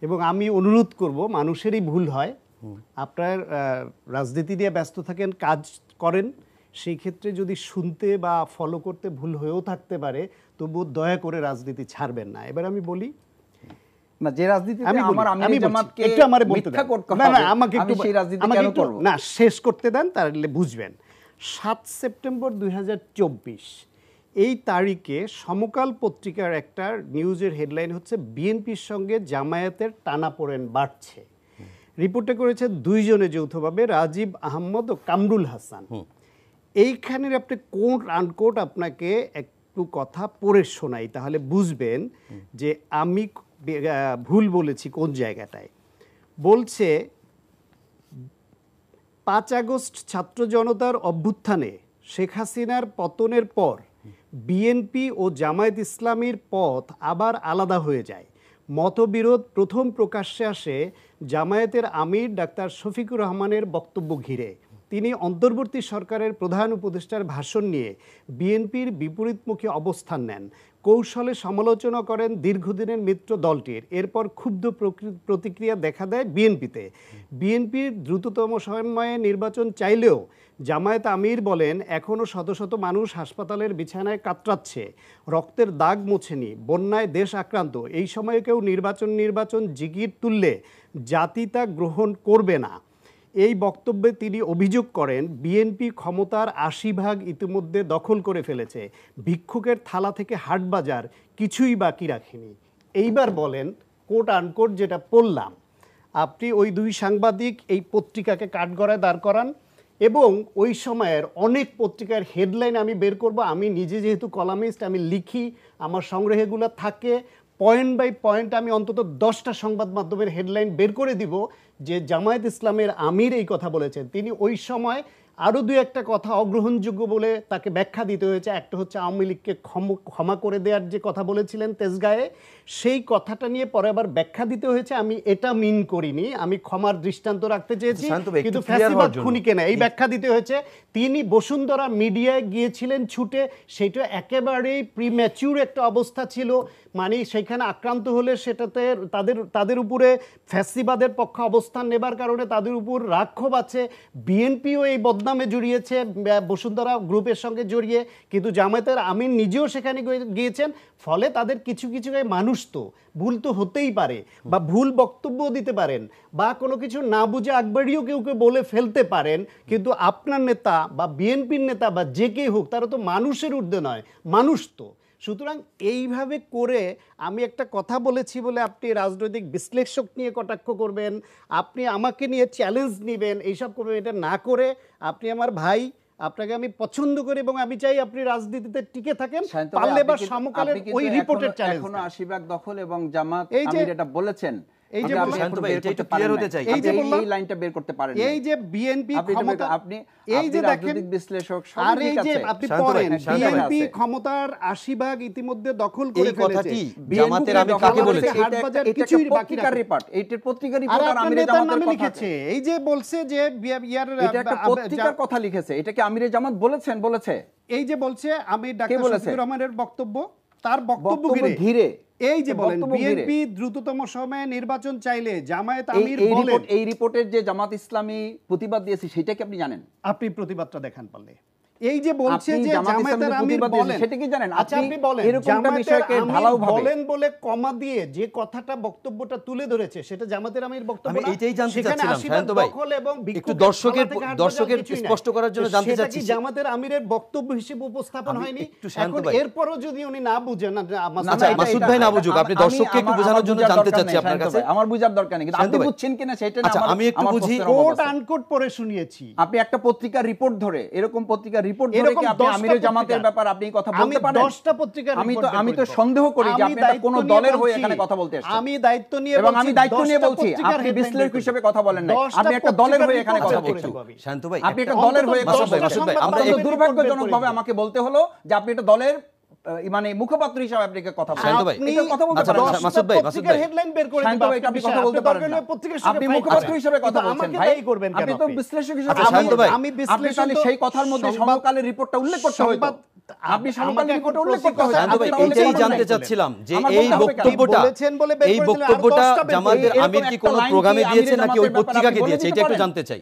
এবং আমি অনুরোধ করব, মানুষেরই ভুল হয়, আপনার রাজনীতি নিয়ে ব্যস্ত থাকেন, কাজ করেন, সেই ক্ষেত্রে যদি শুনতে বা ফলো করতে ভুল হয়েও থাকতে পারে, তবু দয়া করে রাজনীতি ছাড়বেন না। এবার আমি বলি না, যে রাজনীতিতে আমি শেষ করতে দেন তাহলে বুঝবেন। 7 সেপ্টেম্বর 2024 এই তারিখে সমকাল পত্রিকার একটা নিউজের হেডলাইন হচ্ছে বিএনপির সঙ্গে জামায়াতের টানাপোড়েন বাড়ছে। রিপোর্টে করেছে 2 জনে যৌথভাবে, রাজীব আহমদ ও কামরুল হাসান। এইখানের আপনি কোট আনকোট আপনাকে একটু কথা পড়ে শোনাই, তাহলে বুঝবেন যে আমি ভুল বলেছি কোন জায়গাটায়। বলছে 5 আগস্ট ছাত্র জনতার অভ্যুত্থানে শেখ হাসিনার পতনের পর বিএনপি ও জামায়াত ইসলামীর পথ আবার আলাদা হয়ে যায়। মতবিরোধ প্রথম প্রকাশ্যে আসে জামায়াতের আমির ডাক্তার শফিকুর রহমানের বক্তব্য ঘিরে। তিনি অন্তর্বর্তী সরকারের প্রধান উপদেষ্টার ভাষণ নিয়ে বিএনপির বিপরীতমুখী অবস্থান নেন, কৌশলে সমালোচনা করেন দীর্ঘদিনের মিত্র দলটির। এরপর ক্ষুব্ধ প্রতিক্রিয়া দেখা দেয় বিএনপিতে। বিএনপির দ্রুততম সময়ে নির্বাচন চাইলেও জামায়াত আমির বলেন, এখনও শত শত মানুষ হাসপাতালের বিছানায় কাতরাচ্ছে, রক্তের দাগ মোছেনি, বন্যায় দেশ আক্রান্ত। এই সময়ে কেউ নির্বাচন জিগির তুললে জাতি তা গ্রহণ করবে না। এই বক্তব্যে তিনি অভিযোগ করেন, বিএনপি ক্ষমতার ৮০% ইতিমধ্যে দখল করে ফেলেছে, ভিক্ষুকের থালা থেকে হাটবাজার কিছুই বাকি রাখেনি। এইবার বলেন, কোট আনকোট যেটা পড়লাম, আপনি ওই দুই সাংবাদিক এই পত্রিকাকে কাঠগড়ায় দাঁড় করান এবং ওই সময়ের অনেক পত্রিকার হেডলাইন আমি বের করব। আমি নিজে যেহেতু কলামিস্ট, আমি লিখি, আমার সংগ্রহগুলো থাকে, পয়েন্ট বাই পয়েন্ট আমি অন্তত 10টা সংবাদ মাধ্যমের হেডলাইন বের করে দিব যে জামায়াত ইসলামের আমির এই কথা বলেছেন। তিনি ওই সময় আরও দু একটা কথা অগ্রহণযোগ্য বলে তাকে ব্যাখ্যা দিতে হয়েছে। একটা হচ্ছে আওয়ামী লীগকে ক্ষমা করে দেওয়ার যে কথা বলেছিলেন তেজগাঁয়ে, সেই কথাটা নিয়ে পরে আবার ব্যাখ্যা দিতে হয়েছে। আমি এটা মিন করিনি, আমি ক্ষমার দৃষ্টান্ত রাখতে চেয়েছি, কিন্তু ফ্যাসিবাদ খুনিকে না, এই ব্যাখ্যা দিতে হয়েছে। তিনি বসুন্ধরা মিডিয়ায় গিয়েছিলেন ছুটে, সেটা একেবারেই প্রিম্যাচিউর একটা অবস্থা ছিল, মানে সেখানে আক্রান্ত হলে সেটাতে তাদের উপরে ফ্যাসিবাদের পক্ষে অবস্থান নেবার কারণে তাদের উপর রাক্ষোভ আছে। বিএনপিও এই বদনামে জড়িয়েছে বসুন্ধরা গ্রুপের সঙ্গে জড়িয়ে, কিন্তু জামায়াতের আমির নিজেও সেখানে গিয়েছেন। ফলে তাদের কিছু মানুষ তো ভুল তো হতেই পারে, বা ভুল বক্তব্য দিতে পারেন, বা কোনো কিছু না বুঝে আকবরিও কেউ বলে ফেলতে পারেন, কিন্তু আপনার নেতা বা বিএনপির নেতা বা যে কেউ হোক, তারা তো মানুষের ঊর্ধ্বে নয়, মানুষ তো। সুতরাং এইভাবে করে আমি একটা কথা বলেছি বলে আপনি রাজনৈতিক বিশ্লেষক নিয়ে কটাক্ষ করবেন, আপনি আমাকে নিয়ে চ্যালেঞ্জ নেবেন, এইসব করবেন, এটা না করে আপনি আমার ভাই, আপনাকে আমি পছন্দ করি এবং আমি চাই আপনি রাজনীতিতে টিকে থাকেন, পারলে বা সমকালের ওই রিপোর্টের চ্যালেঞ্জ। এখনো ৮০% দখল এবং জামাত আমির এটা বলেছেন, এই যে লাইনটা বের করতে পারেন, এই যে বিএনপি ক্ষমতা, আপনি এই যে দেখেন বিশ্লেষক, আর এই যে আপনি পড়েন, বিএনপি ক্ষমতার ৮০% ইতিমধ্যে দখল করে ফেলেছে। জামাতের আমি কাকে বলেছি, হাটবাজার কিছুই বাকি রাখেনি। রিপোর্ট, এইটার পত্রিকার আর রিপোর্ট আমির জামাতের নামে লিখেছে, এই যে বলছে যে ইয়ার এটা একটা পত্রিকার কথা লিখেছে, এটা কি আমিরে জামাত বলেছে, এই যে বলছে আমি ডাক্তার শফিকুর রহমানের বক্তব্য, তার বক্তব্য ঘিরে এই যে বলেন বিএনপি দ্রুততম সময়ে নির্বাচন চাইলে জামায়াত আমির বলেন, এই রিপোর্টের যে জামাত ইসলামী প্রতিবাদ দিয়েছে সেটা কি আপনি জানেন? আপনি প্রতিবাদটা দেখান পারলে। এই যে বলছে যে জামায়াতের আমির বলেন, সেটা কি জানেন? আচ্ছা আপনি বলেন, এরকমটা বিষয়কে ঢালাওভাবে বলেন বলে কমা দিয়ে যে কথাটা বক্তব্যটা তুলে ধরেছে সেটা জামায়াতের আমির বক্তব্য না। আমি এটাই জানতে চাচ্ছিলাম শান্ত ভাই, একটু দর্শকের স্পষ্ট করার জন্য জানতে চাচ্ছি, সেটা কি জামায়াতের আমিরের বক্তব্য হিসেবে উপস্থাপন হয়নি? এখন এরপরও যদি উনি না বুঝেন, মাসুদ ভাই না বুঝুক, আপনি দর্শককে একটু বোঝানোর জন্য জানতে চাচ্ছি আপনার কাছে। আমার বুঝার দরকার নেই, কিন্তু আপনি বুঝছেন কিনা সেটা না। আচ্ছা আমি একটু বুঝি, কোট আনকোট পড়ে শুনিয়েছি। আপনি একটা পত্রিকার রিপোর্ট ধরে, এরকম পত্রিকার রিপোর্ট ধরে কি আপনি আমিরের জামাতের ব্যাপার আপনি কথা বলতে পারেন? আমি 10টা পত্রিকার রিপোর্ট, আমি তো সন্দেহ করি যে আপনি কোন দলের হয়ে এখানে কথা বলতে এসেছেন। আমি দায়িত্ব নিয়ে এবং আমি দায়িত্ব নিয়ে বলছি, আপনি বিশ্লেষক হিসেবে কথা বলেন না, আপনি একটা দলের হয়ে এখানে কথা বলছেন। শান্ত ভাই, আপনি একটা দলের হয়ে কথা বলছেন। আমরা দুর্ভাগ্যজনকভাবে আমাকে বলতে হলো যে আপনি একটা দলের মানে মুখপাত্র হিসেবে আপনাকে কথা বলছেন। এটা কথা বলতে পারেন না। মাসুদ ভাই হেডলাইন বের করে দিন, আপনি কথা বলতে পারেন না। আপনি মুখপাত্র হিসেবে কথা বলছেন ভাই, আপনি তো বিশ্লেষক হিসেবে। আমি বিশ্লেষণ, সেই কথার মধ্যে সমকালের রিপোর্টটা উল্লেখ করতে হতো, আপনি সমকালের রিপোর্টটা উল্লেখ করতে হতো। শান্ত ভাই, এইটাই জানতে চাচ্ছিলাম যে এই বক্তব্যটা জামাতের আমির কি কোনো প্রোগ্রামে দিয়েছে নাকি ওই পত্রিকাকে দিয়েছে, এটা একটু জানতে চাই।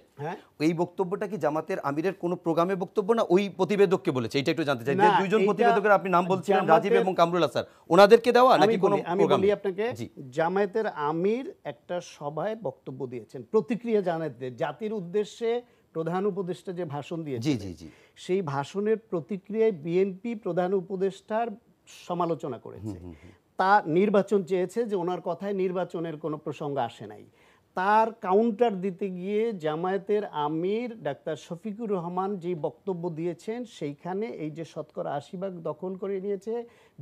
এই বক্তব্যটা কি জামাতের আমিরের কোনো প্রোগ্রামে বক্তব্য না ওই প্রতিবেদককে বলেছে, এটা একটু জানতে চাই। যে দুইজন প্রতিবেদকের আপনি নাম বলছিলেন, রাজীব এবং কামরুল হাসান, ওনাদেরকে দেওয়া নাকি কোনো প্রোগ্রামে? আমি বলি আপনাকে, জামায়াতের আমির একটা সভায় বক্তব্য দিয়েছেন, প্রতিক্রিয়া জানাতে, জাতির উদ্দেশ্যে প্রধান উপদেষ্টা যে ভাষণ দিয়েছে, সেই ভাষণের প্রতিক্রিয়ায় বিএনপি প্রধান উপদেষ্টার সমালোচনা করেছে। তা নির্বাচন চেয়েছে, যে ওনার কথায় নির্বাচনের কোনো প্রসঙ্গ আসে নাই। তার কাউন্টার দিতে গিয়ে জামায়াতের আমির ডাক্তার শফিকুর রহমান যে বক্তব্য দিয়েছেন, সেইখানে এই যে শতকরা ৮০% দখল করে নিয়েছে,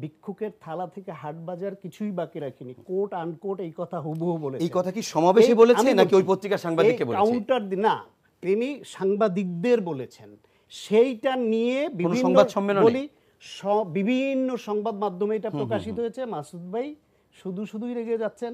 ভিক্ষুকের থালা থেকে হাটবাজার কিছুই বাকি রাখিনি, কোট আনকোট এই কথা হুবহু বলেছেন। এই কথা কি সমাবেশে বলেছে নাকি ওই পত্রিকার সাংবাদিককে বলেছে? কাউন্টার না, তিনি সাংবাদিকদের বলেছেন। সেইটা নিয়ে বিভিন্ন সংবাদ মাধ্যমে এটা প্রকাশিত হয়েছে। মাসুদ ভাই শুধুই রেগে যাচ্ছেন,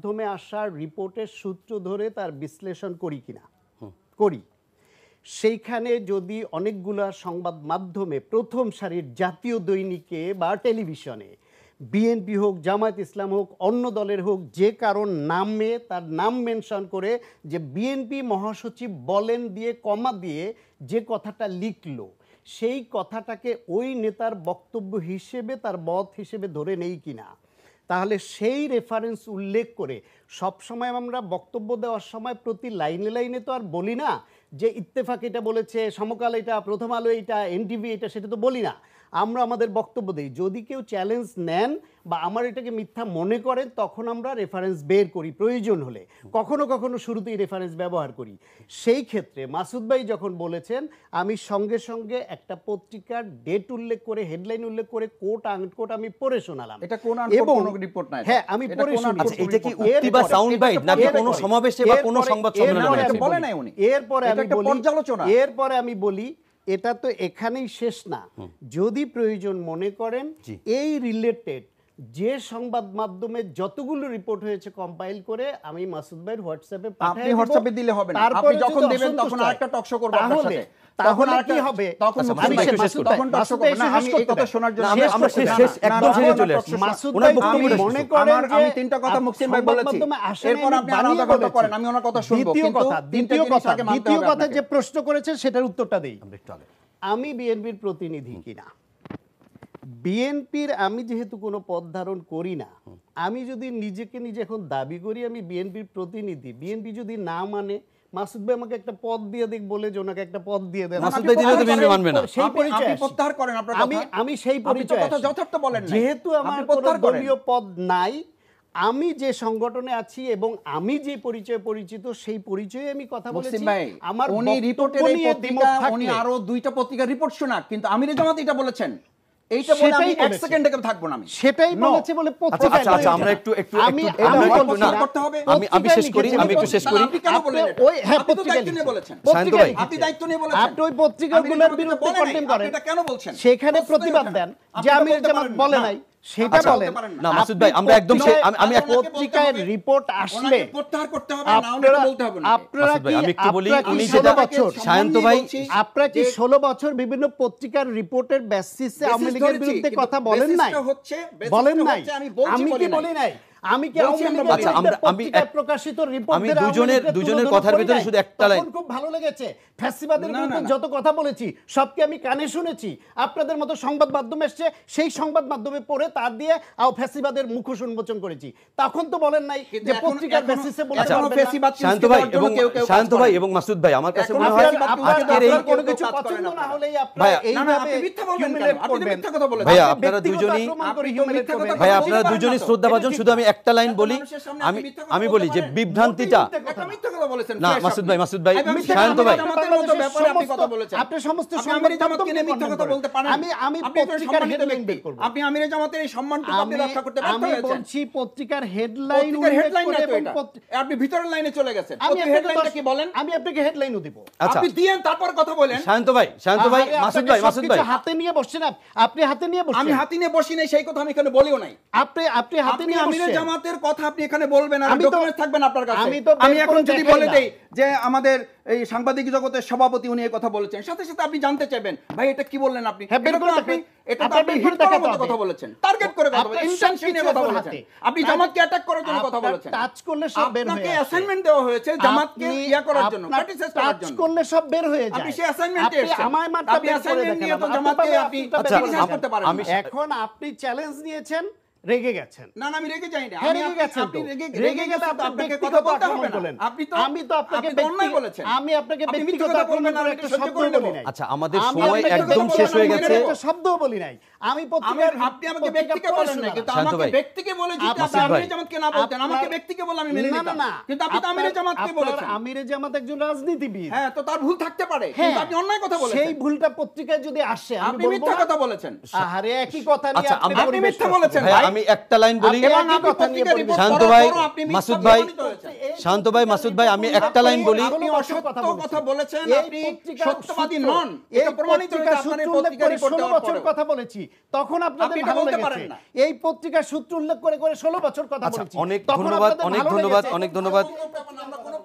মাধ্যমে আসা রিপোর্টের সূত্র ধরে তার বিশ্লেষণ করি কিনা, করি। সেইখানে যদি অনেকগুলা সংবাদ মাধ্যমে প্রথম সারির জাতীয় দৈনিকে বা টেলিভিশনে বিএনপি হোক, জামায়াত ইসলাম হোক, অন্য দলের হোক, যে কারণ নামে তার নাম মেনশন করে যে বিএনপি মহাসচিব বলেন দিয়ে কমা দিয়ে যে কথাটা লিখলো, সেই কথাটাকে ওই নেতার বক্তব্য হিসেবে তার মত হিসেবে ধরে নেই কিনা, তাহলে সেই রেফারেন্স উল্লেখ করে সব সময় আমরা বক্তব্য দেওয়ার সময় প্রতি লাইনে লাইনে তো আর বলি না যে ইত্তেফাক এটা বলেছে, সমকাল এটা, প্রথম আলো এটা, এনটিভি এটা, সেটা তো বলি না। আমরা আমাদের বক্তব্য দিই। যদি কেউ চ্যালেঞ্জ নেন বা আমার এটাকে মিথ্যা মনে করেন, তখন আমরা রেফারেন্স বের করি প্রয়োজন হলে, কখনো কখনো শুরুতেই রেফারেন্স ব্যবহার করি। সেই ক্ষেত্রে মাসুদ ভাই যখন বলেছেন, আমি সঙ্গে সঙ্গে একটা পত্রিকার ডেট উল্লেখ করে, হেডলাইন উল্লেখ করে, কোট আনকোট আমি পড়ে শোনালাম। এটা কোন আনকোট কোনো রিপোর্ট না, হ্যাঁ আমি পড়ে শুনি। আচ্ছা, এটা কি উক্তি বা সাউন্ড বাইট নাকি কোনো সমাবেশে বা কোনো সংবাদ সম্মেলনে বলে নাই উনি? এরপরে আমি বলি এটা তো এখানেই শেষ না। যদি প্রয়োজন মনে করেন এই রিলেটেড যে সংবাদ মাধ্যমে যতগুলো রিপোর্ট হয়েছে কম্পাইল করে আমি মাসুদ ভাইয়ের হোয়াটসঅ্যাপে পাঠিয়ে আপনি হোয়াটসঅ্যাপে দিলে হবে না, আপনি যখন দিবেন তখন আরেকটা টক শো করব আপনার সাথে। তখন কি হবে? তখন টক শো করব না, আমি এই কথা শোনার জন্য আমরা শেষ একদম শেষে চলে আসছি। মাসুদ ভাই মনে করেন আমি তিনটা কথা মুহসিন ভাই বলেছি, এরপর আপনি আলাদা কথা করেন, আমি ওনার কথা শুনবো। কিন্তু দ্বিতীয় কথা যে প্রশ্ন করেছে সেটার উত্তরটা দেই। আমি বিএনপির প্রতিনিধি কিনা, বিএনপির আমি যেহেতু কোনো পদ ধারণ করি না, আমি যদি নিজেকে নিজে এখন দাবি করি আমি বিএনপির প্রতিনিধি, বিএনপি যদি না মানে, মাসুদ ভাই আমাকে একটা পদ দিয়ে দেখ বলে যে ওনাকে একটা পদ দিয়ে দেন, মাসুদ ভাই দিলে তো বিএনপি মানবে না। সেই পরিচয় আপনি প্রত্যাহার করেন আপনার কথা। আমি সেই পরিচয় কথা যথার্থ বলেন না, যেহেতু আমার কোনো দলীয় পদ নাই, আমি যে সংগঠনে আছি এবং আমি যে পরিচয়ে পরিচিত সেই পরিচয়ে আমি কথা বলেছি। আমার উনি রিপোর্টের এই পত্রিকা, উনি আরো দুইটা পত্রিকা রিপোর্ট শোনাক, কিন্তু আমিরে জামাত এটা বলেছেন, এইটা বলে আমি এক সেকেন্ড থেকে থাকবো না। আমি সেটাই বলেছি বলে পত্রিকা। আচ্ছা আমরা একটু আমি করতে হবে। আমি শেষ করি, আমি একটু শেষ করি। আপনি কেন বলেন? ওই হ্যাঁ আপনি তো দায়িত্ব নিয়ে বলেছেন, শান্ত ভাই আপনি দায়িত্ব নিয়ে বলেছেন, আপনি ওই পত্রিকাগুলোর বিরুদ্ধে কন্টেম করেন, এটা কেন বলছেন? সেখানে প্রতিবাদ দেন যে আমি যেমন বলে নাই সেটা বলেন না। মাসুদ ভাই আমরা একদম আমি পত্রিকায় রিপোর্ট আসলে প্রত্যাহার করতে হবে না, ওনাকে বলতে হবে না। আপনারা কি আমি একটু বলি, উনি 16 বছর শান্ত ভাই আপনারা কি 16 বছর বিভিন্ন পত্রিকার রিপোর্টের বেসিসে আওয়ামী লীগের বিরুদ্ধে কথা বলেন নাই? বলেন নাই? আমি কি বলি নাই? আমি কি আওয়ামী লীগের পত্রিকায় প্রকাশিত রিপোর্টের দুজনের কথার ভিতরে শুধু একটা লাইন খুব ভালো লেগেছে, ফ্যাসিবাদের বিরুদ্ধে যত কথা বলেছি সব কি আমি কানে শুনেছি? আপনাদের মতো সংবাদ মাধ্যম এসছে, সেই সংবাদ মাধ্যমে পড়ে তার দিয়ে ফ্যাসিবাদের মুখোশ উন্মোচন করেছি। তখন তো বলেন নাই যে পত্রিকার বেসিসে বলতে পারবেন না। শান্ত ভাই এবং মাসুদ ভাই আমার কাছে মনে হয় আজকের এই কোনো কিছু পছন্দ না হলেই আপনারা এইভাবে ভাইয়া আপনারা দুজনই শ্রদ্ধাভাজন। শুধু আমি একটা লাইন বলি, আমি বলি যে বিভ্রান্তিটা না। মাসুদ ভাই শান্ত ভাই আপনি সমস্ত সংবাদ মাধ্যমকে নিয়ে মিথ্যা কথা বলতে পারেন। আমি পত্রিকার হেডলাইন বের করব। আপনি আমিরে জামাতের এই সম্মানটুকু আপনি রক্ষা করতে ব্যর্থ হয়েছেন। আমি বলছি পত্রিকার হেডলাইন আপনি ভিতরের লাইনে চলে গেছেন। হেডলাইনটা কি বলেন? আমি আপনাকে হেডলাইনও দেব, আপনি দিয়েন, তারপর কথা বলেন। শান্ত ভাই মাসুদ ভাই হাতে নিয়ে বসছেন, আপনি হাতে নিয়ে বসছেন। আমি হাতে নিয়ে বসি নাই, সেই কথা আমি এখানে বলিও নাই। আপনি হাতে নিয়ে আমিরে জামাতের কথা আপনি এখানে বলবেন, আর আমি ডকুমেন্ট থাকবেন আপনার কাছে। আমি এখন যদি বলে দেই যে আমাদের এই সাংবাদিক জগতের সভাপতি উনি এই কথা বলেছেন, সাথে সাথে আপনি জানতে চাইবেন ভাই এটা কি বললেন আপনি? এটা তো আপনি হিট করার মতো কথা বলেছেন, টার্গেট করে কথা বলেছেন, ইনটেনশনে কথা বলেছেন, আপনি জামাতকে অ্যাটাক করার জন্য কথা বলেছেন। টাচ করলে সব বের হয়ে আপনাকে অ্যাসাইনমেন্ট দেওয়া হয়েছে জামাতকে ইয়া করার জন্য, ক্রিটিসাইজ করার জন্য। টাচ করলে সব বের হয়ে যায়। আপনি সেই অ্যাসাইনমেন্টে এসেছেন, আপনি অ্যাসাইনমেন্ট নিয়ে তো জামাতকে আপনি ক্রিটিসাইজ করতে পারেন। এখন আপনি চ্যালেঞ্জ নিয়েছেন, রেগে গেছেন। না আমি রেগে যাই না। আপনি রেগে গেলে আপনাকে কথা বলতে হবে না। আমি তো আপনাকে অন্যায় বলেছেন। আমি আপনাকে ব্যক্তিগত আক্রমণ করে একটা শব্দ বলি নাই। আচ্ছা আমাদের সময় একদম শেষ হয়ে গেছে, একটা শব্দও বলি নাই। আমি পত্রিকার আপনি আমাকে ব্যক্তিকে বলেন না, কিন্তু আমাকে ব্যক্তিকে বলে যদি আপনি আমিরে জামাতকে না বলতেন, আমাকে ব্যক্তিকে বলে আমি মেনে নিতাম। কিন্তু আপনি তো আমিরে জামাতকে বলেছেন। আমিরে জামাত একজন রাজনীতিবিদ। হ্যাঁ, তো তার ভুল থাকতে পারে, কিন্তু আপনি অন্যায় কথা বলেছেন। সেই ভুলটা পত্রিকায় যদি আসে আপনি মিথ্যা কথা বলেছেন। আরে একই কথা নিয়ে আপনি মিথ্যা বলেছেন। আমি একটা লাইন বলি, শান্ত ভাই মাসুদ ভাই আমি একটা লাইন বলি। আপনি অসত্য কথা বলেছেন, আপনি সত্যবাদী নন, এটা প্রমাণিত হয়েছে আপনার পত্রিকা রিপোর্ট দেওয়ার পরে। 16 বছর কথা বলেছি, তখন আপনাদের ভালো লেগেছে। এই পত্রিকার সূত্র উল্লেখ করে 16 বছর কথা বলেছি। অনেক ধন্যবাদ।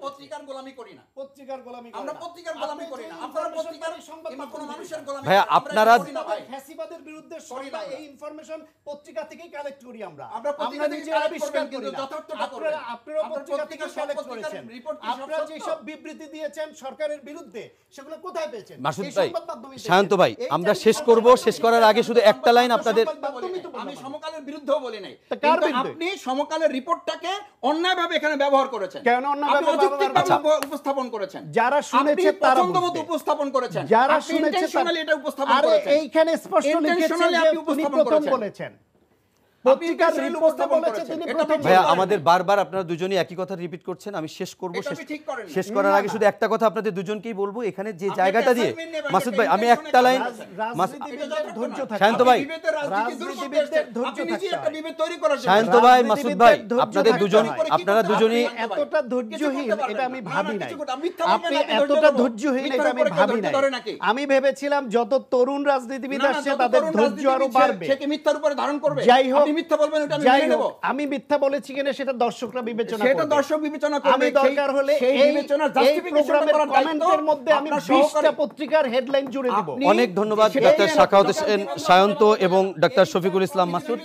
পত্রিকার গোলামি করি না, পত্রিকার গোলামি আমরা পত্রিকার গোলামি করি না, আপনারা পত্রিকার কিংবা কোনো মানুষের গোলামি ভাইয়া, করি না। আমরা আপনারা- এটা করি না ভাই। ফ্যাসিবাদের বিরুদ্ধে করি না সংবাদ, আমরা। এই ইনফরমেশন পত্রিকা থেকেই কালেক্ট করি আমরা। আমরা পত্রিকা আমরা থেকে নিজেরা collect আবিষ্কার করবেন, করি কিন্তু না। যথার্থটা করবেন। আপনারা আপনার পত্রিকা থেকে পত্রিকার সব কালেক্ট পত্রিকার করেছেন। report কি সব আপনারা সত্য? যেসব বিবৃতি দিয়েছেন সরকারের বিরুদ্ধে, সেগুলো কোথায় পেয়েছেন? মাসুদ এই ভাই, সংবাদ মাধ্যমেই শান্ত পেয়েছেন। ভাই, এই আমরা চারিটি শেষ করব। সংবাদ শেষ করার আগে শুধু একটা লাইন আপনাদের আমি সমকালের বিরুদ্ধেও বলি নাই, তা কার কিন্তু বিরুদ্ধে? আপনি সমকালের রিপোর্টটাকে অন্যায়ভাবে এখানে ব্যবহার করেছেন। কেন অন্যায়ভাবে আপনি অযৌক্তিকভাবে ব্যবহার উপস্থাপন করেছেন। যারা শুনেছে আপনি তারা পছন্দ মতো বুঝবে। উপস্থাপন করেছেন। যারা আপনি শুনেছে intentionally এটা উপস্থাপন আরে করেছেন। এইখানে স্পষ্ট লিখেছেন Intentionally যে আপনি তিনি উপস্থাপন প্রথম করেছেন। বলেছেন। পত্রিকার intentionally রিপোর্টে উপস্থাপন বলেছে করেছেন। তিনি এটা প্রথম আপনি ভাইয়া, বলেছেন। আমাদের বারবার আপনারা দুজনেই একই কথা রিপিট করছেন। আমি শেষ করব। এটা আপনি ঠিক করেন না। শেষ করার না, আগে না। শুধু একটা কথা আপনাদের দুজনকেই বলবো, এখানে যে আপনি জায়গাটা দিয়ে assignment নেবেন, মাসুদ একটা ভাই, আমি intention একটা লাইন রাজনীতিবিদদের ধৈর্য থাকতে শান্ত হবে। ভাই, বিভেদের রাজনীতি দূর করতে রাজনীতিবিদদের এসেছেন। ধৈর্য আপনি নিজেই থাকতে একটা হয়। বিভেদ তৈরি করার জন্য। শান্ত ভাই, মাসুদ ভাই, রাজনীতিবিদদের ধৈর্য আপনাদের থাকতে দুজনই হয়। আপনারা দুজনই এতটা ধৈর্যহীন এটা আমি ভাবি নাই। আপনি আপনি এতটা ধৈর্যহীন এটা আমি ভাবি নাই। আমি ভেবেছিলাম যত তরুণ রাজনীতিবিদ আসছে তাদের ধৈর্য আরো বাড়বে। সে কি মিথ্যার উপরে ধারণ করবে? যাই হোক, আপনি মিথ্যা বলবেন, এটা আমি যাই মেনে নেব। হোক, আমি মিথ্যা বলেছি কিনা সেটা দর্শকরা বিবেচনা সেটা করবে। দর্শক বিবেচনা করবে। আমি দরকার হলে সেই এই বিবেচনার এই justification প্রোগ্রামের করার দায়িত্ব কমেন্টের মধ্যে আমি আপনার 20টা সহকারী। পত্রিকার হেডলাইন জুড়ে দেব। আপনি অনেক ধন্যবাদ সেটাই ডাক্তার আমি শাখাওয়াত আপনাকে হোসেন বললাম। সায়ন্ত এবং ডাক্তার শফিকুল ইসলাম মাসুদ।